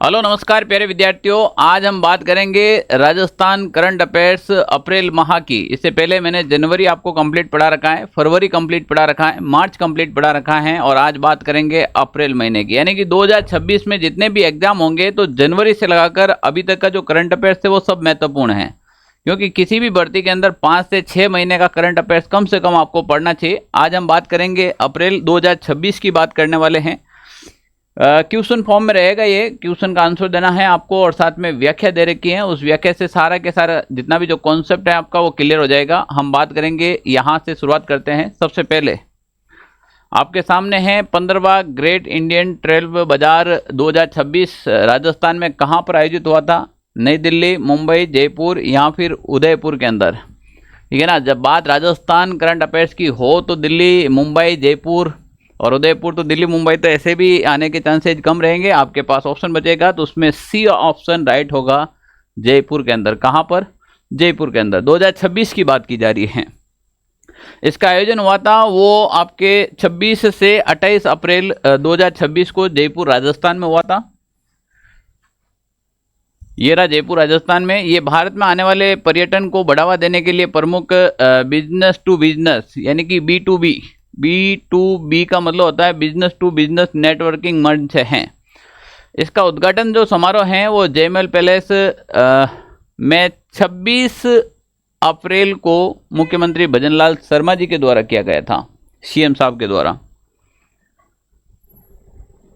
Hello नमस्कार प्यारे विद्यार्थियों, आज हम बात करेंगे राजस्थान करंट अफेयर्स अप्रैल माह की। इससे पहले मैंने जनवरी आपको कंप्लीट पढ़ा रखा है, फरवरी कंप्लीट पढ़ा रखा है, मार्च कंप्लीट पढ़ा रखा है और आज बात करेंगे अप्रैल महीने की। यानी कि 2026 में जितने भी एग्जाम होंगे तो जनवरी से लगाकर अभी तक का जो करंट अफेयर्स थे वो सब महत्वपूर्ण है, क्योंकि किसी भी भर्ती के अंदर 5 से 6 महीने का करंट अफेयर्स कम से कम आपको पढ़ना चाहिए। आज हम बात करेंगे अप्रैल 2026 की बात करने वाले हैं। क्वेश्चन फॉर्म में रहेगा, ये क्वेश्चन का आंसर देना है आपको और साथ में व्याख्या दे रखी है। उस व्याख्या से सारा के सारा जितना भी जो कॉन्सेप्ट है आपका वो क्लियर हो जाएगा। हम बात करेंगे, यहाँ से शुरुआत करते हैं। सबसे पहले आपके सामने है 15वां ग्रेट इंडियन ट्रेवल बाजार 2026 राजस्थान में कहाँ पर आयोजित हुआ था? नई दिल्ली, मुंबई, जयपुर या फिर उदयपुर के अंदर। ठीक है ना। जब बात राजस्थान करंट अफेयर्स की हो तो दिल्ली, मुंबई, जयपुर और उदयपुर, तो दिल्ली मुंबई तो ऐसे भी आने के चांसेज कम रहेंगे। आपके पास ऑप्शन बचेगा तो उसमें सी ऑप्शन राइट होगा, जयपुर के अंदर। कहाँ पर? जयपुर के अंदर। 2026 की बात की जा रही है। इसका आयोजन हुआ था वो आपके 26 से 28 अप्रैल 2026 को जयपुर राजस्थान में हुआ था। ये रहा जयपुर राजस्थान में। ये भारत में आने वाले पर्यटन को बढ़ावा देने के लिए प्रमुख बिजनेस टू बिजनेस यानी कि B2B का मतलब होता है बिजनेस टू बिजनेस नेटवर्किंग मंच है। इसका उद्घाटन जो समारोह है वो जयमल पैलेस में 26 अप्रैल को मुख्यमंत्री भजनलाल शर्मा जी के द्वारा किया गया था, सीएम साहब के द्वारा।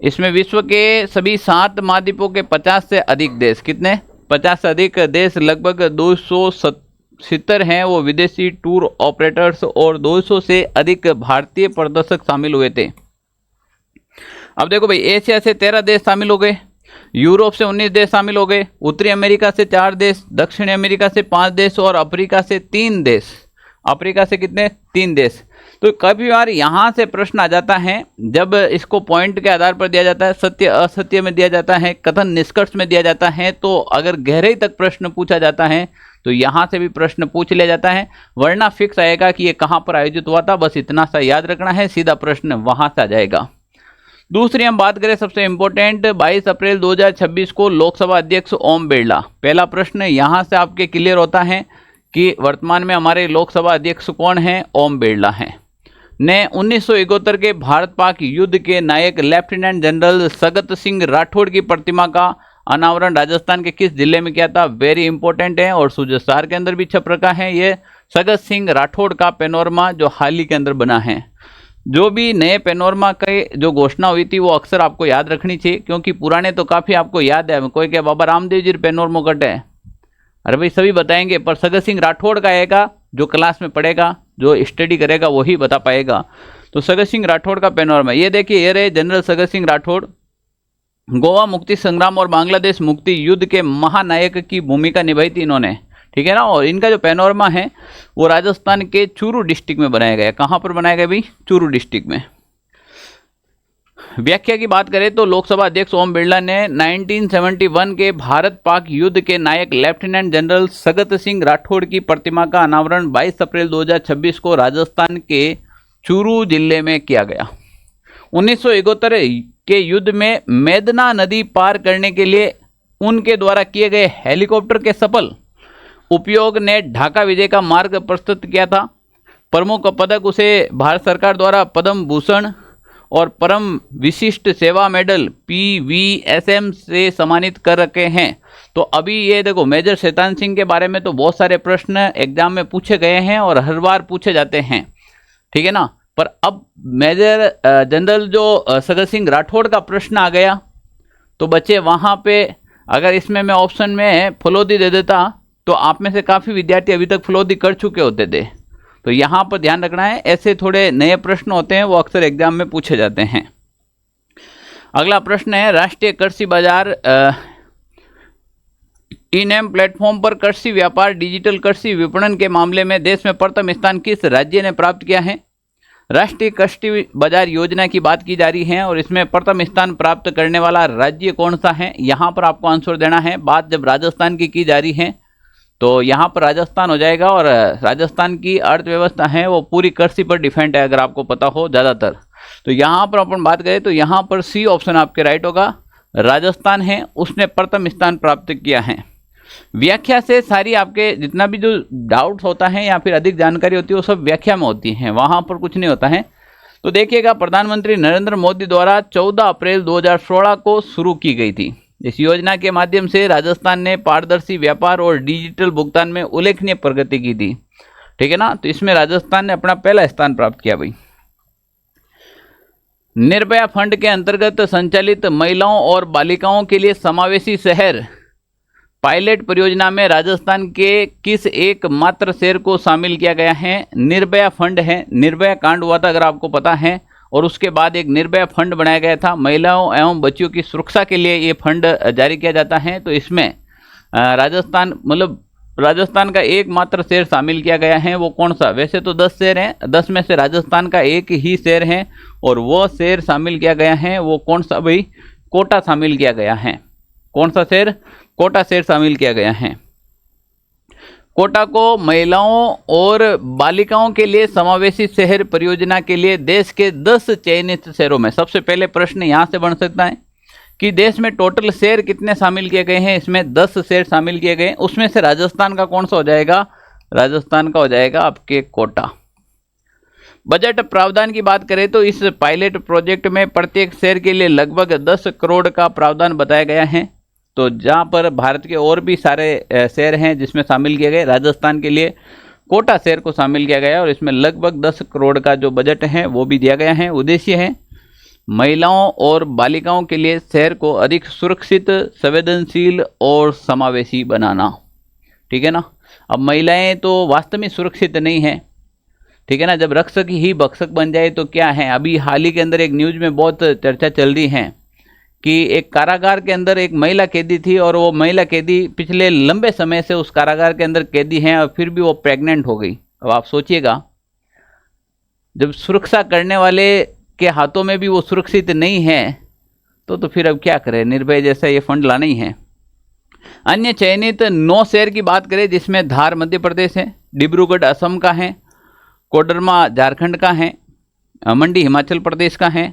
इसमें विश्व के सभी 7 महाद्वीपों के 50 से अधिक देश, कितने? 50 से अधिक देश, लगभग 270 हैं वो विदेशी टूर ऑपरेटर्स और 200 से अधिक भारतीय प्रदर्शक शामिल हुए थे। अब देखो भाई, एशिया से 13 देश शामिल हो गए, यूरोप से 19 देश शामिल हो गए, उत्तरी अमेरिका से 4 देश, दक्षिणी अमेरिका से 5 देश और अफ्रीका से 3 देश। अफ्रीका से कितने? 3 देश। तो कभी बार यहाँ से प्रश्न आ जाता है, जब इसको पॉइंट के आधार पर दिया जाता है, सत्य असत्य में दिया जाता है, कथन निष्कर्ष में दिया जाता है, तो अगर गहराई तक प्रश्न पूछा जाता है तो यहाँ से भी प्रश्न पूछ लिया जाता है, वरना फिक्स आएगा कि ये कहाँ पर आयोजित हुआ था। बस इतना सा याद रखना है, सीधा प्रश्न वहाँ से आ जाएगा। दूसरी हम बात करें सबसे इंपॉर्टेंट, 22 अप्रैल 2026 को लोकसभा अध्यक्ष ओम बिरला। पहला प्रश्न यहाँ से आपके क्लियर होता है कि वर्तमान में हमारे लोकसभा अध्यक्ष कौन है? ओम बिरला हैं। ने 1971 के भारत पाक युद्ध के नायक लेफ्टिनेंट जनरल सगत सिंह राठौड़ की प्रतिमा का अनावरण राजस्थान के किस जिले में किया था? वेरी इंपॉर्टेंट है और सूरजसार के अंदर भी छप रखा है ये सगत सिंह राठौड़ का पेनोरमा जो हाल ही के अंदर बना है। जो भी नए पेनोरमा की जो घोषणा हुई थी वो अक्सर आपको याद रखनी चाहिए, क्योंकि पुराने तो काफ़ी आपको याद है। कोई क्या बाबा रामदेव जी पेनोरमो कट है, अरे भाई सभी बताएंगे, पर सगत सिंह राठौड़ का आएगा, जो क्लास में पढ़ेगा, जो स्टडी करेगा वही बता पाएगा। तो सगत सिंह राठौड़ का पेनोरमा ये देखिए, ये रहे जनरल सगत सिंह राठौड़। गोवा मुक्ति संग्राम और बांग्लादेश मुक्ति युद्ध के महानायक की भूमिका निभाई थी इन्होंने, ठीक है ना। और इनका जो पेनोरमा है वो राजस्थान के चूरू डिस्ट्रिक्ट में बनाया गया। कहाँ पर बनाया गया भाई? चूरू डिस्ट्रिक्ट में। व्याख्या की बात करें तो लोकसभा अध्यक्ष ओम बिरला ने 1971 के भारत पाक युद्ध के नायक लेफ्टिनेंट जनरल सगत सिंह राठौड़ की प्रतिमा का अनावरण 22 अप्रैल 2026 को राजस्थान के चूरू जिले में किया गया। 1971 के युद्ध में मेदना नदी पार करने के लिए उनके द्वारा किए गए हेलीकॉप्टर के सफल उपयोग ने ढाका विजय का मार्ग प्रशस्त किया था। प्रमुख पदक उसे भारत सरकार द्वारा पद्म भूषण और परम विशिष्ट सेवा मेडल PVSM से सम्मानित कर रखे हैं। तो अभी ये देखो, मेजर शैतान सिंह के बारे में तो बहुत सारे प्रश्न एग्जाम में पूछे गए हैं और हर बार पूछे जाते हैं, ठीक है ना। पर अब मेजर जनरल जो सगत सिंह राठौड़ का प्रश्न आ गया, तो बच्चे वहाँ पे अगर इसमें मैं ऑप्शन में फलोदी दे देता तो आप में से काफ़ी विद्यार्थी अभी तक फलोदी कर चुके होते थे। तो यहाँ पर ध्यान रखना है, ऐसे थोड़े नए प्रश्न होते हैं वो अक्सर एग्जाम में पूछे जाते हैं। अगला प्रश्न है, राष्ट्रीय कृषि बाजार ई-नैम प्लेटफॉर्म पर कृषि व्यापार डिजिटल कृषि विपणन के मामले में देश में प्रथम स्थान किस राज्य ने प्राप्त किया है? राष्ट्रीय कृषि बाजार योजना की बात की जा रही है और इसमें प्रथम स्थान प्राप्त करने वाला राज्य कौन सा है? यहाँ पर आपको आंसर देना है। बात जब राजस्थान की जा रही है तो यहाँ पर राजस्थान हो जाएगा और राजस्थान की अर्थव्यवस्था है वो पूरी कृषि पर डिपेंड है, अगर आपको पता हो ज़्यादातर। तो यहाँ पर अपन बात करें तो यहाँ पर सी ऑप्शन आपके राइट होगा, राजस्थान है उसने प्रथम स्थान प्राप्त किया है। व्याख्या से सारी आपके जितना भी जो डाउट्स होता है या फिर अधिक जानकारी होती है वो सब व्याख्या में होती है, वहां पर कुछ नहीं होता है। तो देखिएगा, प्रधानमंत्री नरेंद्र मोदी द्वारा 14 अप्रैल 2016 को शुरू की गई थी। इस योजना के माध्यम से राजस्थान ने पारदर्शी व्यापार और डिजिटल भुगतान में उल्लेखनीय प्रगति की थी। ठीक है ना, तो इसमें राजस्थान ने अपना पहला स्थान प्राप्त किया भाई। निर्भया फंड के अंतर्गत संचालित महिलाओं और बालिकाओं के लिए समावेशी शहर पायलट परियोजना में राजस्थान के किस एकमात्र शहर को शामिल किया गया है? निर्भया फंड है, निर्भया कांड हुआ था अगर आपको पता है, और उसके बाद एक निर्भया फंड बनाया गया था। महिलाओं एवं बच्चियों की सुरक्षा के लिए ये फंड जारी किया जाता है। तो इसमें राजस्थान मतलब राजस्थान का एकमात्र शहर शामिल किया गया है। वो कौन सा? वैसे तो 10 शहर हैं, 10 में से राजस्थान का एक ही शहर है और वो शहर शामिल किया गया है। वो कौन सा भाई? कोटा शामिल किया गया है। कौन सा शहर? कोटा शहर शामिल किया गया है। कोटा को महिलाओं और बालिकाओं के लिए समावेशी शहर परियोजना के लिए देश के 10 चयनित शहरों में, सबसे पहले प्रश्न यहां से बन सकता है कि देश में टोटल शहर कितने शामिल किए गए हैं? इसमें 10 शहर शामिल किए गए, उसमें से राजस्थान का कौन सा हो जाएगा? राजस्थान का हो जाएगा आपके कोटा। बजट प्रावधान की बात करें तो इस पायलट प्रोजेक्ट में प्रत्येक शहर के लिए लगभग 10 करोड़ का प्रावधान बताया गया है। तो जहां पर भारत के और भी सारे शहर हैं जिसमें शामिल किए गए, राजस्थान के लिए कोटा शहर को शामिल किया गया और इसमें लगभग 10 करोड़ का जो बजट है वो भी दिया गया है। उद्देश्य है महिलाओं और बालिकाओं के लिए शहर को अधिक सुरक्षित, संवेदनशील और समावेशी बनाना। ठीक है ना। अब महिलाएं तो वास्तव में सुरक्षित नहीं है, ठीक है ना। जब रक्षक ही भक्षक बन जाए तो क्या है। अभी हाल ही के अंदर एक न्यूज में बहुत चर्चा चल रही है कि एक कारागार के अंदर एक महिला कैदी थी और वो महिला कैदी पिछले लंबे समय से उस कारागार के अंदर कैदी हैं और फिर भी वो प्रेग्नेंट हो गई। अब आप सोचिएगा, जब सुरक्षा करने वाले के हाथों में भी वो सुरक्षित नहीं है तो फिर अब क्या करें। निर्भय जैसा ये फंड लाना ही है। अन्य चयनित 9 शहर की बात करें जिसमें धार मध्य प्रदेश है, डिब्रूगढ़ असम का है, कोडरमा झारखंड का है, मंडी हिमाचल प्रदेश का है,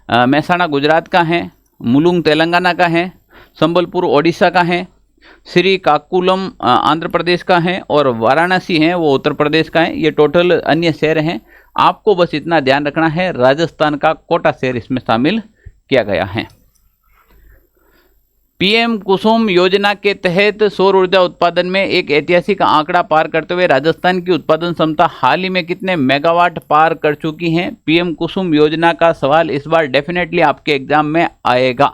महसाणा गुजरात का है, मुलुंग तेलंगाना का है, संबलपुर ओडिशा का है, श्रीकाकुलम आंध्र प्रदेश का है और वाराणसी है वो उत्तर प्रदेश का है। ये टोटल अन्य शहर हैं। आपको बस इतना ध्यान रखना है, राजस्थान का कोटा शहर इसमें शामिल किया गया है। पीएम कुसुम योजना के तहत सौर ऊर्जा उत्पादन में एक ऐतिहासिक आंकड़ा पार करते हुए राजस्थान की उत्पादन क्षमता हाल ही में कितने मेगावाट पार कर चुकी है? पीएम कुसुम योजना का सवाल इस बार डेफिनेटली आपके एग्जाम में आएगा,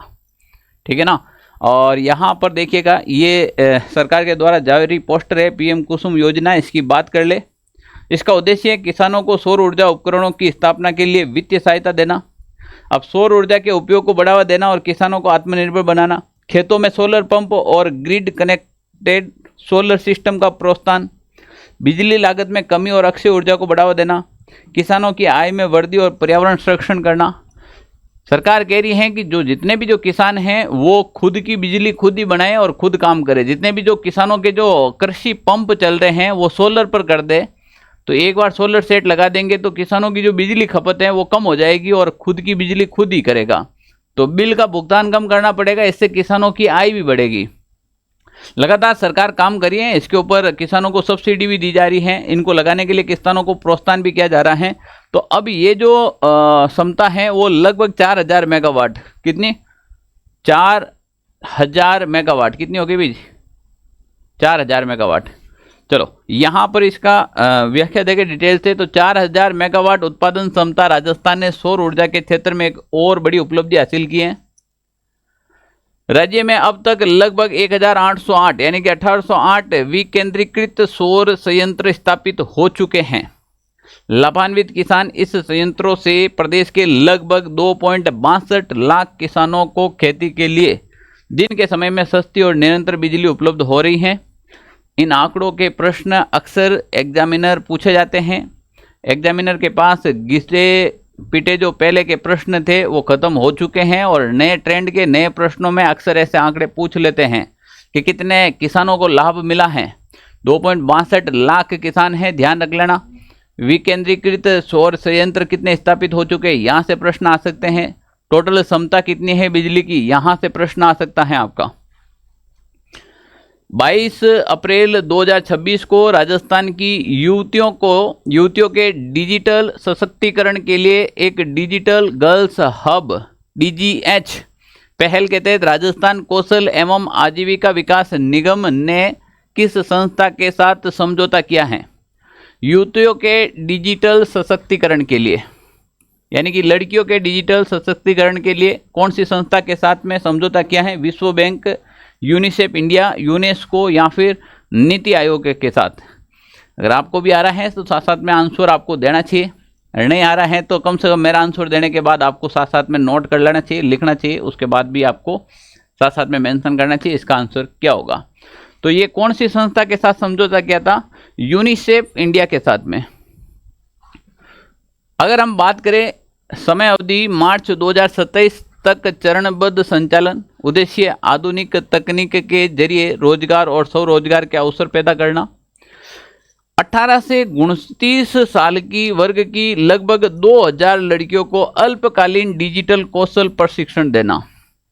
ठीक है ना। और यहाँ पर देखिएगा, ये सरकार के द्वारा जारी पोस्टर है पीएम कुसुम योजना, इसकी बात कर ले। इसका उद्देश्य है किसानों को सौर ऊर्जा उपकरणों की स्थापना के लिए वित्तीय सहायता देना। अब सौर ऊर्जा के उपयोग को बढ़ावा देना और किसानों को आत्मनिर्भर बनाना, खेतों में सोलर पंप और ग्रिड कनेक्टेड सोलर सिस्टम का प्रोत्साहन, बिजली लागत में कमी और अक्षय ऊर्जा को बढ़ावा देना, किसानों की आय में वृद्धि और पर्यावरण संरक्षण करना। सरकार कह रही है कि जितने भी किसान हैं वो खुद की बिजली खुद ही बनाए और खुद काम करे। जितने भी किसानों के कृषि पंप चल रहे हैं वो सोलर पर कर दे, तो एक बार सोलर सेट लगा देंगे तो किसानों की जो बिजली खपत है वो कम हो जाएगी और खुद की बिजली खुद ही करेगा। तो बिल का भुगतान कम करना पड़ेगा, इससे किसानों की आय भी बढ़ेगी। लगातार सरकार काम कर रही है इसके ऊपर, किसानों को सब्सिडी भी दी जा रही है, इनको लगाने के लिए किसानों को प्रोत्साहन भी किया जा रहा है। तो अब ये जो क्षमता है वो लगभग 4000 मेगावाट, कितनी? 4000 मेगावाट कितनी होगी भाई? 4000 मेगावाट। चलो यहाँ पर इसका व्याख्या देंगे डिटेल से। तो 4000 मेगावाट उत्पादन क्षमता राजस्थान ने सौर ऊर्जा के क्षेत्र में एक और बड़ी उपलब्धि हासिल की है। राज्य में अब तक लगभग 1808 यानी कि 1808 विकेंद्रीकृत सौर संयंत्र स्थापित हो चुके हैं। लाभान्वित किसान इस संयंत्रों से प्रदेश के लगभग 2.62 लाख किसानों को खेती के लिए दिन के समय में सस्ती और निरंतर बिजली उपलब्ध हो रही है। इन आंकड़ों के प्रश्न अक्सर एग्जामिनर पूछे जाते हैं। एग्जामिनर के पास घिसे पिटे जो पहले के प्रश्न थे वो खत्म हो चुके हैं और नए ट्रेंड के नए प्रश्नों में अक्सर ऐसे आंकड़े पूछ लेते हैं कि कितने किसानों को लाभ मिला है। 2.62 लाख किसान हैं, ध्यान रख लेना। विकेंद्रीकृत सौर संयंत्र कितने स्थापित हो चुके हैं, यहाँ से प्रश्न आ सकते हैं। टोटल क्षमता कितनी है बिजली की, यहां से प्रश्न आ सकता है आपका। 22 अप्रैल 2026 को राजस्थान की युवतियों के डिजिटल सशक्तिकरण के लिए एक डिजिटल गर्ल्स हब DGH पहल के तहत राजस्थान कौशल एवं आजीविका विकास निगम ने किस संस्था के साथ समझौता किया है? युवतियों के डिजिटल सशक्तिकरण के लिए, यानी कि लड़कियों के डिजिटल सशक्तिकरण के लिए कौन सी संस्था के साथ में समझौता किया है? विश्व बैंक, यूनिसेफ इंडिया, यूनेस्को या फिर नीति आयोग के साथ। अगर आपको भी आ रहा है तो साथ साथ में आंसर आपको देना चाहिए, नहीं आ रहा है तो कम से कम मेरा आंसर देने के बाद आपको साथ साथ में नोट कर लेना चाहिए, लिखना चाहिए, उसके बाद भी आपको साथ साथ में मेंशन करना चाहिए इसका आंसर क्या होगा। तो ये कौन सी संस्था के साथ समझौता किया था? यूनिसेफ इंडिया के साथ में। अगर हम बात करें समय अवधि मार्च 2027 तक चरणबद्ध संचालन, उद्देश्य आधुनिक तकनीक के जरिए रोजगार और स्वरोजगार के अवसर पैदा करना। 18 से 29 साल की वर्ग की लगभग 2000 लड़कियों को अल्पकालीन डिजिटल कौशल प्रशिक्षण देना।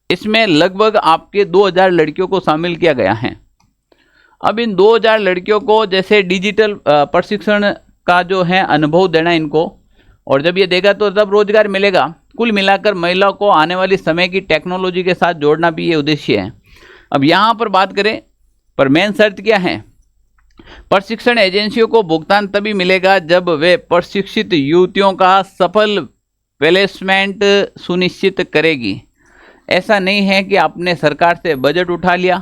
इसमें लगभग आपके 2000 लड़कियों को शामिल किया गया है। अब इन 2000 लड़कियों को जैसे डिजिटल प्रशिक्षण का जो है अनुभव देना इनको, और जब ये देगा तो तब रोजगार मिलेगा। कुल मिलाकर महिलाओं को आने वाली समय की टेक्नोलॉजी के साथ जोड़ना भी ये उद्देश्य है। अब यहाँ पर बात करें, पर मेन शर्त क्या है? प्रशिक्षण एजेंसियों को भुगतान तभी मिलेगा जब वे प्रशिक्षित युवतियों का सफल प्लेसमेंट सुनिश्चित करेगी। ऐसा नहीं है कि आपने सरकार से बजट उठा लिया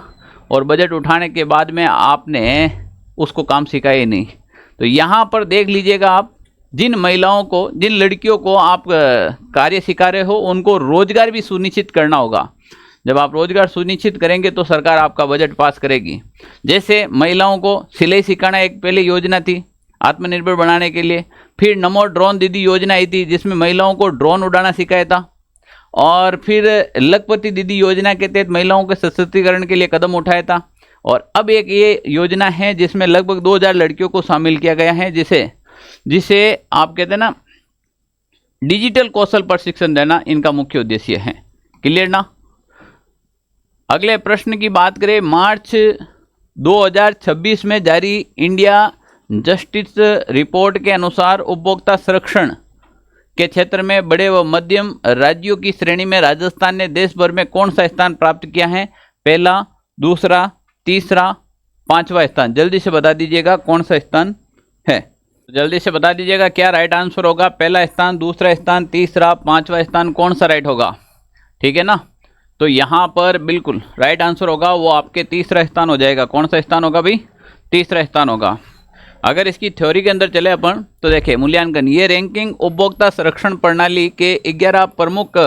और बजट उठाने के बाद में आपने उसको काम सिखाया ही नहीं। तो यहाँ पर देख लीजिएगा आप, जिन महिलाओं को, जिन लड़कियों को आप कार्य सिखा रहे हो उनको रोजगार भी सुनिश्चित करना होगा। जब आप रोजगार सुनिश्चित करेंगे तो सरकार आपका बजट पास करेगी। जैसे महिलाओं को सिलाई सिखाना एक पहले योजना थी आत्मनिर्भर बनाने के लिए, फिर नमो ड्रोन दीदी योजना आई थी जिसमें महिलाओं को ड्रोन उड़ाना सिखाया था, और फिर लखपति दीदी योजना के तहत महिलाओं के सशक्तिकरण के लिए कदम उठाया था, और अब एक ये योजना है जिसमें लगभग 2000 लड़कियों को शामिल किया गया है, जिसे आप कहते हैं ना डिजिटल कौशल प्रशिक्षण देना इनका मुख्य उद्देश्य है। क्लियर ना? अगले प्रश्न की बात करें, मार्च 2026 में जारी इंडिया जस्टिस रिपोर्ट के अनुसार उपभोक्ता संरक्षण के क्षेत्र में बड़े व मध्यम राज्यों की श्रेणी में राजस्थान ने देश भर में कौन सा स्थान प्राप्त किया है? पहला, दूसरा, तीसरा, पांचवा स्थान। जल्दी से बता दीजिएगा कौन सा स्थान है, जल्दी से बता दीजिएगा क्या राइट आंसर होगा। पहला स्थान, दूसरा स्थान, तीसरा, पांचवा स्थान, कौन सा राइट होगा? ठीक है ना? तो यहाँ पर बिल्कुल राइट आंसर होगा वो आपके तीसरा स्थान हो जाएगा। कौन सा स्थान होगा भाई? तीसरा स्थान होगा। अगर इसकी थ्योरी के अंदर चले अपन तो देखिए, मूल्यांकन, ये रैंकिंग उपभोक्ता संरक्षण प्रणाली के 11 प्रमुख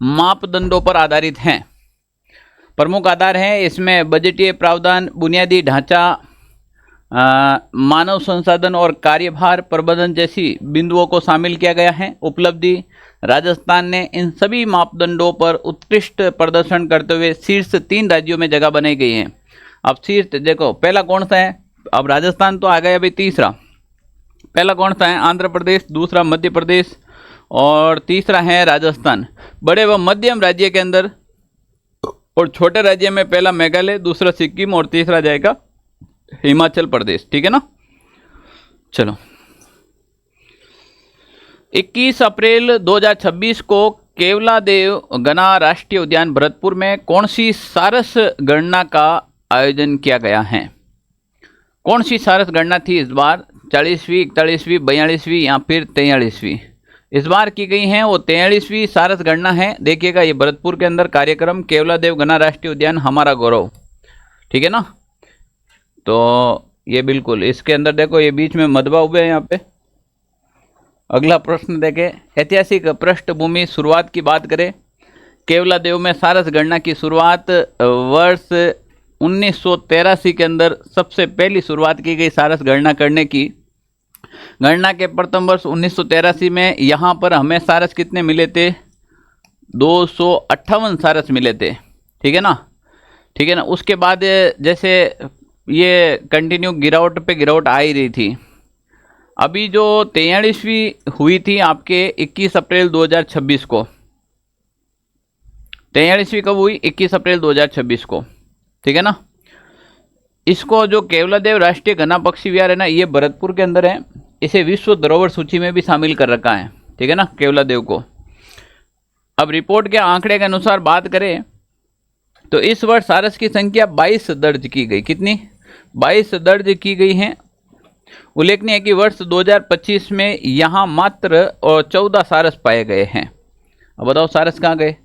मापदंडों पर आधारित हैं। प्रमुख आधार हैं इसमें बजटीय प्रावधान, बुनियादी ढांचा, मानव संसाधन और कार्यभार प्रबंधन जैसी बिंदुओं को शामिल किया गया है। उपलब्धि, राजस्थान ने इन सभी मापदंडों पर उत्कृष्ट प्रदर्शन करते हुए शीर्ष 3 राज्यों में जगह बनाई गई है। अब शीर्ष देखो, पहला कौन सा है? अब राजस्थान तो आ गया अभी तीसरा। पहला कौन सा है? आंध्र प्रदेश, दूसरा मध्य प्रदेश और तीसरा है राजस्थान। बड़े व मध्यम राज्य के अंदर और छोटे राज्य में पहला मेघालय, दूसरा सिक्किम और तीसरा जाएगा हिमाचल प्रदेश। ठीक है ना? चलो, 21 अप्रैल 2026 को केवलादेव गना राष्ट्रीय उद्यान भरतपुर में कौन सी सारस गणना का आयोजन किया गया है? कौन सी सारस गणना थी इस बार? 40वीं, 41वीं, 42वीं या फिर 43वीं? इस बार की गई है वो 43वीं सारस गणना है। देखिएगा, ये भरतपुर के अंदर कार्यक्रम केवलादेव गना राष्ट्रीय उद्यान हमारा गौरव। ठीक है ना? तो ये बिल्कुल इसके अंदर देखो, ये बीच में मधवा हुए हैं यहाँ पे। अगला प्रश्न देखें, ऐतिहासिक पृष्ठभूमि शुरुआत की बात करें। केवलादेव में सारस गणना की शुरुआत वर्ष 1983 के अंदर सबसे पहली शुरुआत की गई सारस गणना करने की। गणना के प्रथम वर्ष 1983 में यहाँ पर हमें सारस कितने मिले थे? 258 सारस मिले थे। ठीक है ना? ठीक है ना? उसके बाद जैसे ये कंटिन्यू गिरावट पे गिरावट आ ही रही थी। अभी जो 43वीं हुई थी आपके 21 अप्रैल 2026 को, 43वीं कब हुई? 21 अप्रैल 2026 को, ठीक है ना। इसको जो केवलादेव राष्ट्रीय घना पक्षी विहार है ना, ये भरतपुर के अंदर है। इसे विश्व धरोहर सूची में भी शामिल कर रखा है, ठीक है ना, केवलादेव को। अब रिपोर्ट के आंकड़े के अनुसार बात करें तो इस वर्ष सारस की संख्या 22 दर्ज की गई। कितनी? 22 दर्ज की गई है। उल्लेखनीय है कि वर्ष 2025 में यहाँ मात्र 14 सारस पाए गए हैं। अब बताओ सारस कहाँ गए?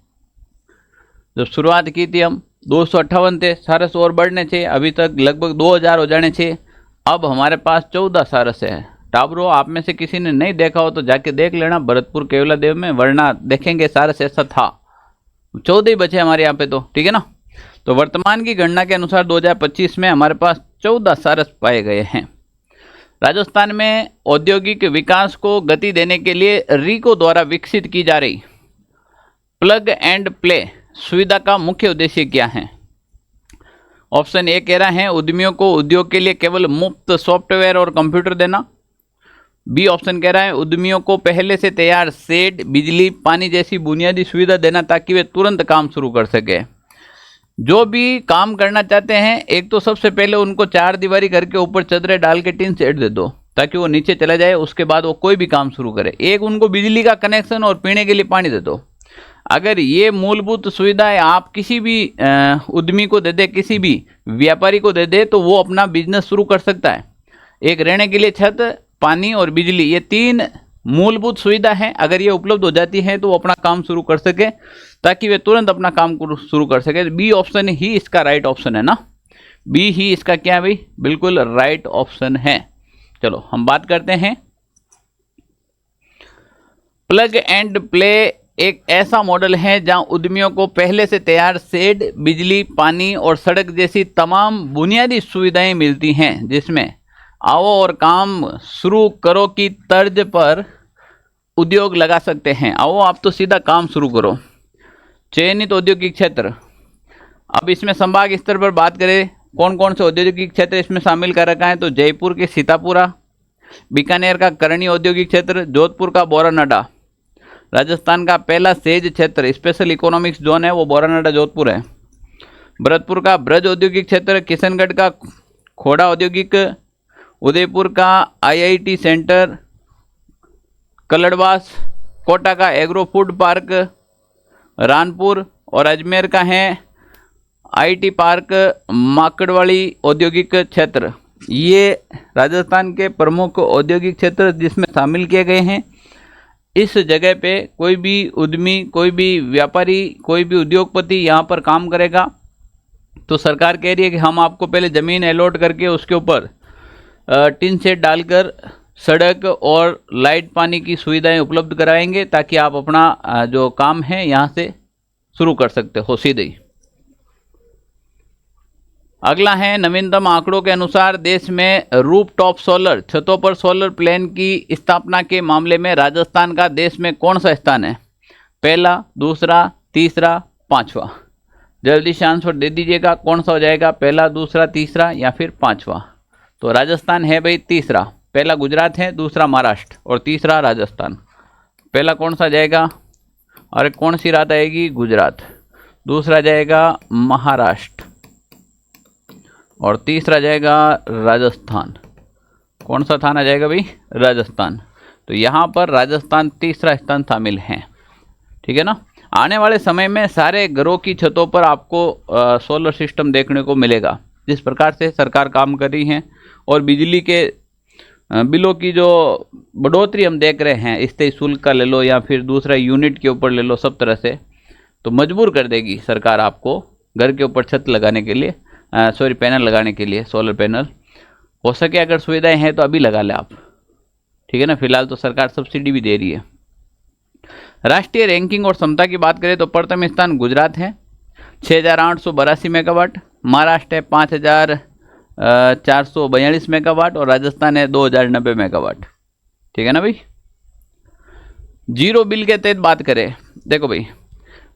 जब शुरुआत की थी हम 258 थे, सारस और बढ़ने थे, अभी तक लगभग 2000 हो जाने थे। अब हमारे पास 14 सारस है। टाबरो, आप में से किसी ने नहीं देखा हो तो जाके देख लेना भरतपुर केवलादेव में, वरना देखेंगे सारस ऐसा था। 14 ही बचे हमारे यहाँ पे तो, ठीक है ना। तो वर्तमान की गणना के अनुसार 2025 में हमारे पास 14 सारस पाए गए हैं। राजस्थान में औद्योगिक विकास को गति देने के लिए रीको द्वारा विकसित की जा रही प्लग एंड प्ले सुविधा का मुख्य उद्देश्य क्या है? ऑप्शन ए कह रहा है उद्यमियों को उद्योग के लिए केवल मुफ्त सॉफ्टवेयर और कंप्यूटर देना। बी ऑप्शन कह रहा है उद्यमियों को पहले से तैयार शेड, बिजली, पानी जैसी बुनियादी सुविधा देना ताकि वे तुरंत काम शुरू कर सके। जो भी काम करना चाहते हैं, एक तो सबसे पहले उनको 4 दीवारी घर के ऊपर चदरे डाल के टीन सेट दे दो ताकि वो नीचे चला जाए, उसके बाद वो कोई भी काम शुरू करे। एक उनको बिजली का कनेक्शन और पीने के लिए पानी दे दो। अगर ये मूलभूत सुविधाएं आप किसी भी उद्यमी को दे दे, किसी भी व्यापारी को दे दे, तो वो अपना बिजनेस शुरू कर सकता है। एक रहने के लिए छत, पानी और बिजली, ये 3 मूलभूत सुविधा है। अगर ये उपलब्ध हो जाती है तो वो अपना काम शुरू कर सके, ताकि वे तुरंत अपना काम शुरू कर सके। बी ऑप्शन ही इसका राइट ऑप्शन है ना, बी ही इसका क्या है भाई? बिल्कुल राइट ऑप्शन है। चलो हम बात करते हैं। प्लग एंड प्ले एक ऐसा मॉडल है जहां उद्यमियों को पहले से तैयार शेड, बिजली, पानी और सड़क जैसी तमाम बुनियादी सुविधाएं मिलती हैं, जिसमें आओ और काम शुरू करो की तर्ज पर उद्योग लगा सकते हैं। आओ आप तो सीधा काम शुरू करो। चयनित औद्योगिक क्षेत्र, अब इसमें संभाग स्तर पर बात करें कौन कौन से औद्योगिक क्षेत्र इसमें शामिल कर रखा है, तो जयपुर के सीतापुरा, बीकानेर का करणी औद्योगिक क्षेत्र, जोधपुर का बोरानाडा, राजस्थान का पहला सेज क्षेत्र स्पेशल इकोनॉमिक्स जोन है वो बोरानाडा जोधपुर है, भरतपुर का ब्रज औद्योगिक क्षेत्र, किशनगढ़ का खोड़ा औद्योगिक, उदयपुर का आईआईटी सेंटर कलड़वास, कोटा का एग्रो फूड पार्क रानपुर और अजमेर का है आईटी पार्क माकड़वाड़ी औद्योगिक क्षेत्र। ये राजस्थान के प्रमुख औद्योगिक क्षेत्र जिसमें शामिल किए गए हैं। इस जगह पे कोई भी उद्यमी, कोई भी व्यापारी, कोई भी उद्योगपति यहाँ पर काम करेगा तो सरकार कह रही है कि हम आपको पहले ज़मीन अलॉट करके उसके ऊपर टिन शेड डालकर सड़क और लाइट पानी की सुविधाएं उपलब्ध कराएंगे ताकि आप अपना जो काम है यहाँ से शुरू कर सकते हो सीधे ही। अगला है नवीनतम आंकड़ों के अनुसार देश में रूफटॉप सोलर, छतों पर सोलर प्लेन की स्थापना के मामले में राजस्थान का देश में कौन सा स्थान है? पहला, दूसरा, तीसरा, पांचवा। जल्दी से आंसर दे दीजिएगा, कौन सा हो जाएगा? पहला, दूसरा, तीसरा या फिर पांचवा? तो राजस्थान है भाई तीसरा। पहला गुजरात है, दूसरा महाराष्ट्र और तीसरा राजस्थान। पहला कौन सा जाएगा? अरे कौन सी रात आएगी? गुजरात। दूसरा जाएगा महाराष्ट्र और तीसरा जाएगा राजस्थान। कौन सा थाना जाएगा भाई? राजस्थान। तो यहाँ पर राजस्थान तीसरा स्थान शामिल है, ठीक है ना। आने वाले समय में सारे घरों की छतों पर आपको सोलर सिस्टम देखने को मिलेगा। जिस प्रकार से सरकार काम कर रही है और बिजली के बिलों की जो बढ़ोतरी हम देख रहे हैं, स्थायी शुल्क का ले लो या फिर दूसरा यूनिट के ऊपर ले लो, सब तरह से तो मजबूर कर देगी सरकार आपको घर के ऊपर छत लगाने के लिए, पैनल लगाने के लिए, सोलर पैनल। हो सके अगर सुविधाएं हैं तो अभी लगा ले आप, ठीक है ना। फिलहाल तो सरकार सब्सिडी भी दे रही है। राष्ट्रीय रैंकिंग और क्षमता की बात करें तो प्रथम स्थान गुजरात है 6,882 मेगावाट, महाराष्ट्र है 5,442 मेगावाट और राजस्थान है 2,090 मेगावाट, ठीक है ना भाई। जीरो बिल के तहत बात करें, देखो भाई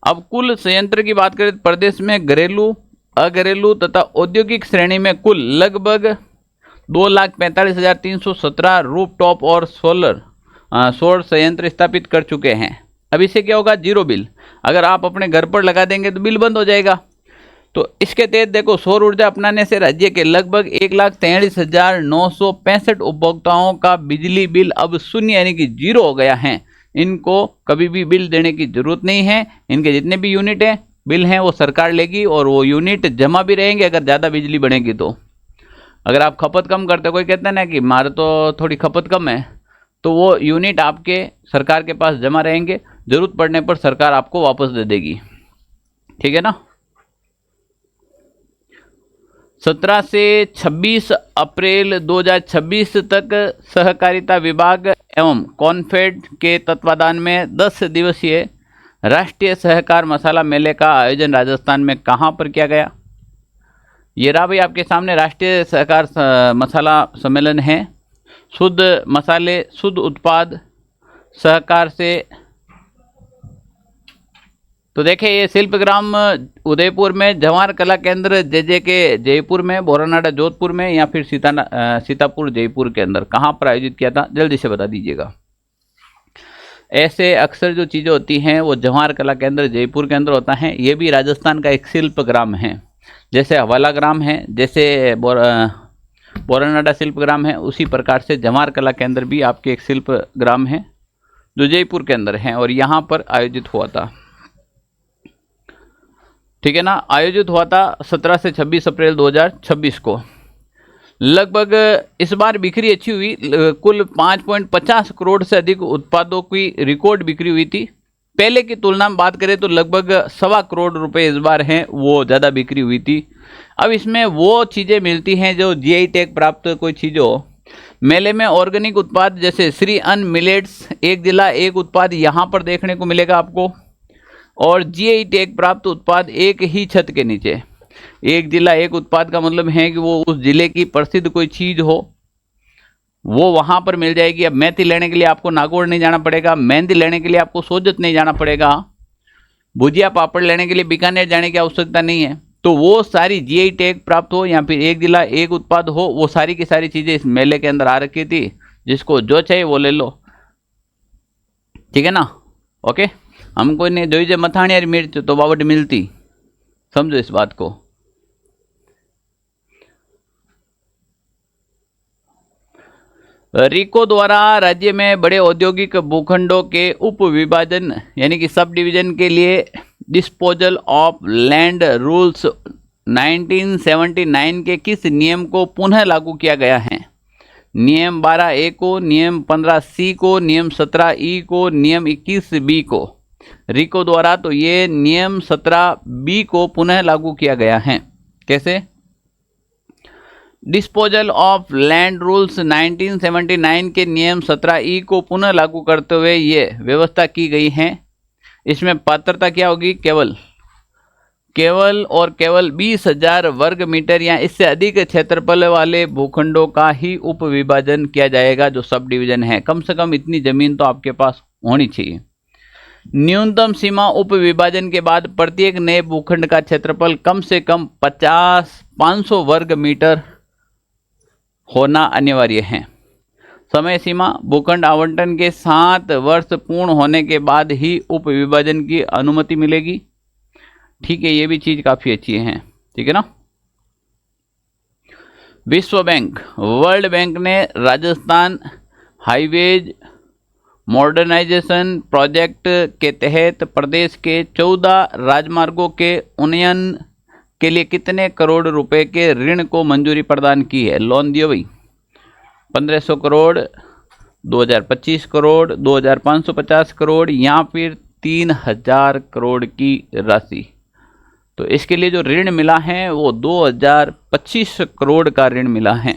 अब कुल संयंत्र की बात करें प्रदेश में घरेलू, अघरेलू तथा औद्योगिक श्रेणी में कुल लगभग 2,45,317 रूफटॉप और सौर संयंत्र स्थापित कर चुके हैं। अब इससे क्या होगा, जीरो बिल। अगर आप अपने घर पर लगा देंगे तो बिल बंद हो जाएगा। तो इसके तहत देखो, सौर ऊर्जा अपनाने से राज्य के लगभग 1,43,965 उपभोक्ताओं का बिजली बिल अब शून्य यानी कि जीरो हो गया है। इनको कभी भी बिल देने की जरूरत नहीं है। इनके जितने भी यूनिट है बिल हैं वो सरकार लेगी, और वो यूनिट जमा भी रहेंगे अगर ज़्यादा बिजली बढ़ेगी तो। अगर आप खपत कम करते, कोई कहता है ना कि मारे तो थोड़ी खपत कम है, तो वो यूनिट आपके सरकार के पास जमा रहेंगे, जरूरत पड़ने पर सरकार आपको वापस दे देगी। ठीक है ना। 17 से 26 अप्रैल 2026 तक सहकारिता विभाग एवं कॉन्फेड के तत्वाधान में 10 दिवसीय राष्ट्रीय सहकार मसाला मेले का आयोजन राजस्थान में कहाँ पर किया गया। ये रहा भाई आपके सामने राष्ट्रीय सहकार मसाला सम्मेलन है। शुद्ध मसाले, शुद्ध उत्पाद सहकार से। तो देखिए ये शिल्पग्राम उदयपुर में, जवाहर कला केंद्र जे के जयपुर में, बोरानाडा जोधपुर में, या फिर सीतापुर जयपुर के अंदर कहाँ पर आयोजित किया था, जल्दी से बता दीजिएगा। ऐसे अक्सर जो चीज़ें होती हैं वो जवाहर कला केंद्र जयपुर के अंदर होता है। ये भी राजस्थान का एक शिल्पग्राम है, जैसे हवाला ग्राम है, जैसे बोरानाडा शिल्पग्राम है, उसी प्रकार से जवाहर कला केंद्र भी आपके एक शिल्पग्राम है जो जयपुर के अंदर है, और यहाँ पर आयोजित हुआ था। ठीक है ना। आयोजित हुआ था 17 से 26 अप्रैल 2026 को। लगभग इस बार बिक्री अच्छी हुई, कुल 5.50 करोड़ से अधिक उत्पादों की रिकॉर्ड बिक्री हुई थी। पहले की तुलना में बात करें तो लगभग 1.25 करोड़ रुपए इस बार हैं, वो ज़्यादा बिक्री हुई थी। अब इसमें वो चीज़ें मिलती हैं जो जीआई टैग प्राप्त कोई चीज़ हो। मेले में ऑर्गेनिक उत्पाद जैसे श्री अन्न मिलेट्स, एक जिला एक उत्पाद यहाँ पर देखने को मिलेगा आपको, और जीआई टैग प्राप्त उत्पाद एक ही छत के नीचे। एक जिला एक उत्पाद का मतलब है कि वो उस जिले की प्रसिद्ध कोई चीज़ हो, वो वहाँ पर मिल जाएगी। अब मेथी लेने के लिए आपको नागौर नहीं जाना पड़ेगा, मेहंदी लेने के लिए आपको सोजत नहीं जाना पड़ेगा, भुजिया पापड़ लेने के लिए बीकानेर जाने की आवश्यकता नहीं है। तो वो सारी जीआई टैग प्राप्त हो या फिर एक जिला एक उत्पाद हो, वो सारी की सारी चीज़ें इस मेले के अंदर आ रखी थी। जिसको जो चाहिए वो ले लो। ठीक है ना। ओके। हमको ने जोईजे मथाणियारी मिर्च तो बावट मिलती, समझो इस बात को। रिको द्वारा राज्य में बड़े औद्योगिक भूखंडों के उप विभाजन यानी कि सब डिवीजन के लिए डिस्पोजल ऑफ लैंड रूल्स 1979 के किस नियम को पुनः लागू किया गया है। नियम 12A को, नियम 15C को, नियम 17E को, नियम 21B को। रिको द्वारा तो ये नियम 17B को पुनः लागू किया गया है। कैसे? डिस्पोजल ऑफ लैंड रूल्स 1979 के नियम 17E को पुनः लागू करते हुए ये व्यवस्था की गई है। इसमें पात्रता क्या होगी? केवल और केवल 20,000 वर्ग मीटर या इससे अधिक क्षेत्रफल वाले भूखंडों का ही उप विभाजन किया जाएगा जो सब डिवीजन है। कम से कम इतनी जमीन तो आपके पास होनी चाहिए। न्यूनतम सीमा उप विभाजन के बाद प्रत्येक नए भूखंड का क्षेत्रफल कम से कम 500 वर्ग मीटर होना अनिवार्य है। समय सीमा भूखंड आवंटन के 7 वर्ष पूर्ण होने के बाद ही उप विभाजन की अनुमति मिलेगी। ठीक है, ये भी चीज काफी अच्छी है। ठीक है ना। विश्व बैंक, वर्ल्ड बैंक ने राजस्थान हाईवेज मॉडर्नाइजेशन प्रोजेक्ट के तहत प्रदेश के 14 राजमार्गों के उन्नयन के लिए कितने करोड़ रुपए के ऋण को मंजूरी प्रदान की है? लोन दियो भाई। 1500 करोड़, 2025 करोड़, 2550 करोड़ या फिर 3000 करोड़ की राशि। तो इसके लिए जो ऋण मिला है वो 2025 करोड़ का ऋण मिला है।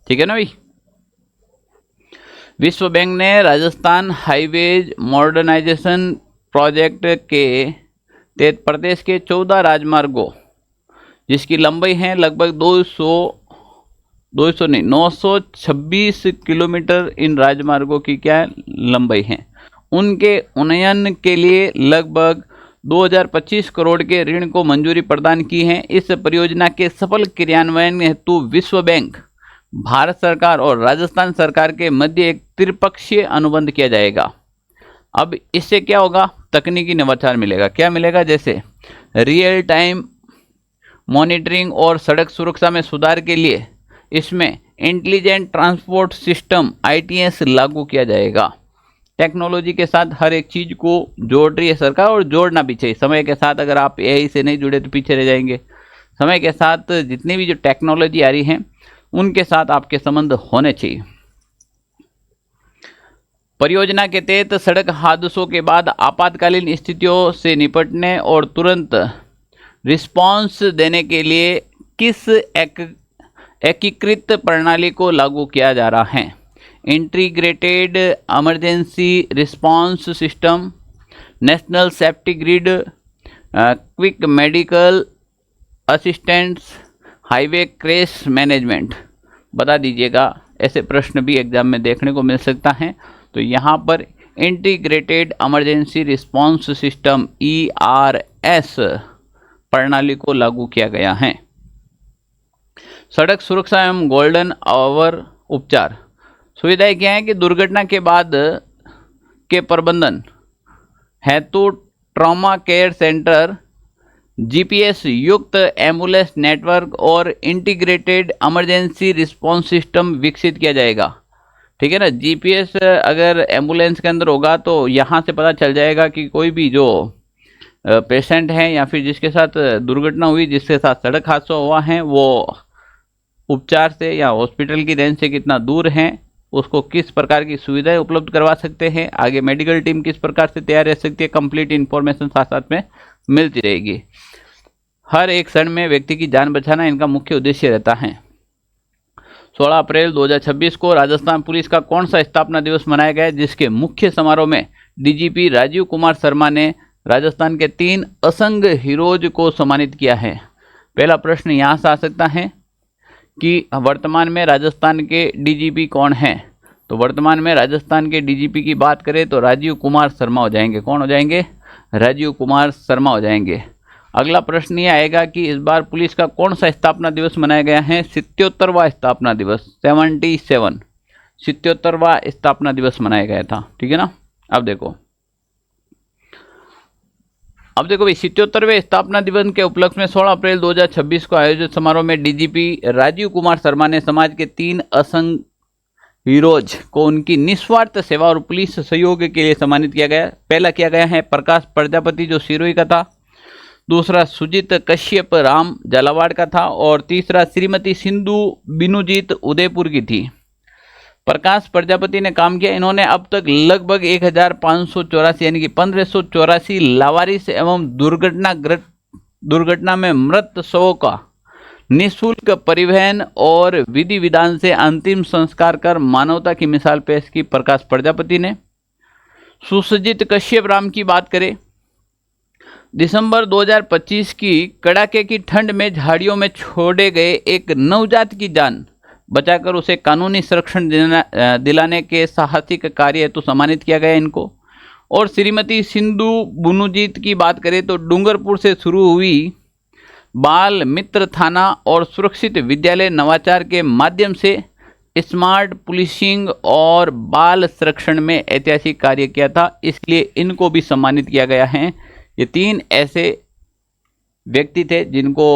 ठीक है ना भाई। विश्व बैंक ने राजस्थान हाईवेज मॉडर्नाइजेशन प्रोजेक्ट के तहत प्रदेश के 14 राजमार्गों जिसकी लंबाई है लगभग 926 किलोमीटर, इन राजमार्गों की क्या लंबाई है, उनके उन्नयन के लिए लगभग 2025 करोड़ के ऋण को मंजूरी प्रदान की है। इस परियोजना के सफल क्रियान्वयन हेतु विश्व बैंक, भारत सरकार और राजस्थान सरकार के मध्य एक त्रिपक्षीय अनुबंध किया जाएगा। अब इससे क्या होगा, तकनीकी नवाचार मिलेगा। क्या मिलेगा, जैसे रियल टाइम मॉनिटरिंग और सड़क सुरक्षा में सुधार के लिए इसमें इंटेलिजेंट ट्रांसपोर्ट सिस्टम ITS लागू किया जाएगा। टेक्नोलॉजी के साथ हर एक चीज को जोड़ रही है सरकार, और जोड़ना भी चाहिए समय के साथ। अगर आप AI से नहीं जुड़े तो पीछे रह जाएंगे। समय के साथ जितनी भी जो टेक्नोलॉजी आ रही है उनके साथ आपके संबंध होने चाहिए। परियोजना के तहत सड़क हादसों के बाद आपातकालीन स्थितियों से निपटने और तुरंत रिस्पांस देने के लिए किस एकीकृत प्रणाली को लागू किया जा रहा है? Integrated emergency response system, national safety grid, quick medical assistance, highway crash management. बता दीजिएगा, ऐसे प्रश्न भी एग्जाम में देखने को मिल सकता है। तो यहाँ पर integrated emergency response system ERS प्रणाली को लागू किया गया है। सड़क सुरक्षा एवं गोल्डन आवर उपचार सुविधाएं क्या है कि दुर्घटना के बाद के प्रबंधन हेतु ट्रॉमा केयर सेंटर, GPS युक्त एम्बुलेंस नेटवर्क और इंटीग्रेटेड इमरजेंसी रिस्पांस सिस्टम विकसित किया जाएगा। ठीक है ना। GPS अगर एम्बुलेंस के अंदर होगा तो यहाँ से पता चल जाएगा कि कोई भी जो पेशेंट है या फिर जिसके साथ दुर्घटना हुई, जिसके साथ सड़क हादसा हुआ है, वो उपचार से या हॉस्पिटल की रेंज से कितना दूर है, उसको किस प्रकार की सुविधाएं उपलब्ध करवा सकते हैं, आगे मेडिकल टीम किस प्रकार से तैयार रह सकती है, कंप्लीट इन्फॉर्मेशन साथ साथ में मिलती रहेगी। हर एक क्षण में व्यक्ति की जान बचाना इनका मुख्य उद्देश्य रहता है। 16 अप्रैल 2026 को राजस्थान पुलिस का कौन सा स्थापना दिवस मनाया गया है, जिसके मुख्य समारोह में DGP राजीव कुमार शर्मा ने राजस्थान के 3 असंग हीरोज को सम्मानित किया है। पहला प्रश्न यहाँ से आ सकता है कि वर्तमान में राजस्थान के DGP कौन हैं? तो वर्तमान में राजस्थान के DGP की बात करें तो राजीव कुमार शर्मा हो जाएंगे। कौन हो जाएंगे? राजीव कुमार शर्मा हो जाएंगे। अगला प्रश्न ये आएगा कि इस बार पुलिस का कौन सा स्थापना दिवस मनाया गया है? 77वां स्थापना दिवस, 77 77वां स्थापना दिवस मनाया गया था। ठीक है ना। अब देखो भाई, 77वें स्थापना दिवस के उपलक्ष्य में 16 अप्रैल 2026 को आयोजित समारोह में DGP राजीव कुमार शर्मा ने समाज के 3 असंग हीरोज को उनकी निस्वार्थ सेवा और पुलिस सहयोग के लिए सम्मानित किया गया। पहला किया गया है प्रकाश प्रजापति जो सिरोही का था, दूसरा सुजीत कश्यप राम झालावाड़ का था, और तीसरा श्रीमती सिंधु बिनुजीत उदयपुर की थी। प्रकाश प्रजापति ने काम किया। इन्होंने अब तक लगभग 1584 यानी कि 1584 लावारिस एवं दुर्घटना में मृत शवों का निःशुल्क परिवहन और विधि विधान से अंतिम संस्कार कर मानवता की मिसाल पेश की। प्रकाश प्रजापति ने। सुसज्जित कश्यप राम की बात करें, दिसंबर 2025 की कड़ाके की ठंड में झाड़ियों में छोड़े गए एक नवजात की जान बचाकर उसे कानूनी संरक्षण दिलाने के साहसिक कार्य हेतु सम्मानित किया गया इनको। और श्रीमती सिंधु बुनुजीत की बात करें तो डूंगरपुर से शुरू हुई बाल मित्र थाना और सुरक्षित विद्यालय नवाचार के माध्यम से स्मार्ट पुलिसिंग और बाल संरक्षण में ऐतिहासिक कार्य किया था, इसलिए इनको भी सम्मानित किया गया है। ये 3 ऐसे व्यक्ति थे जिनको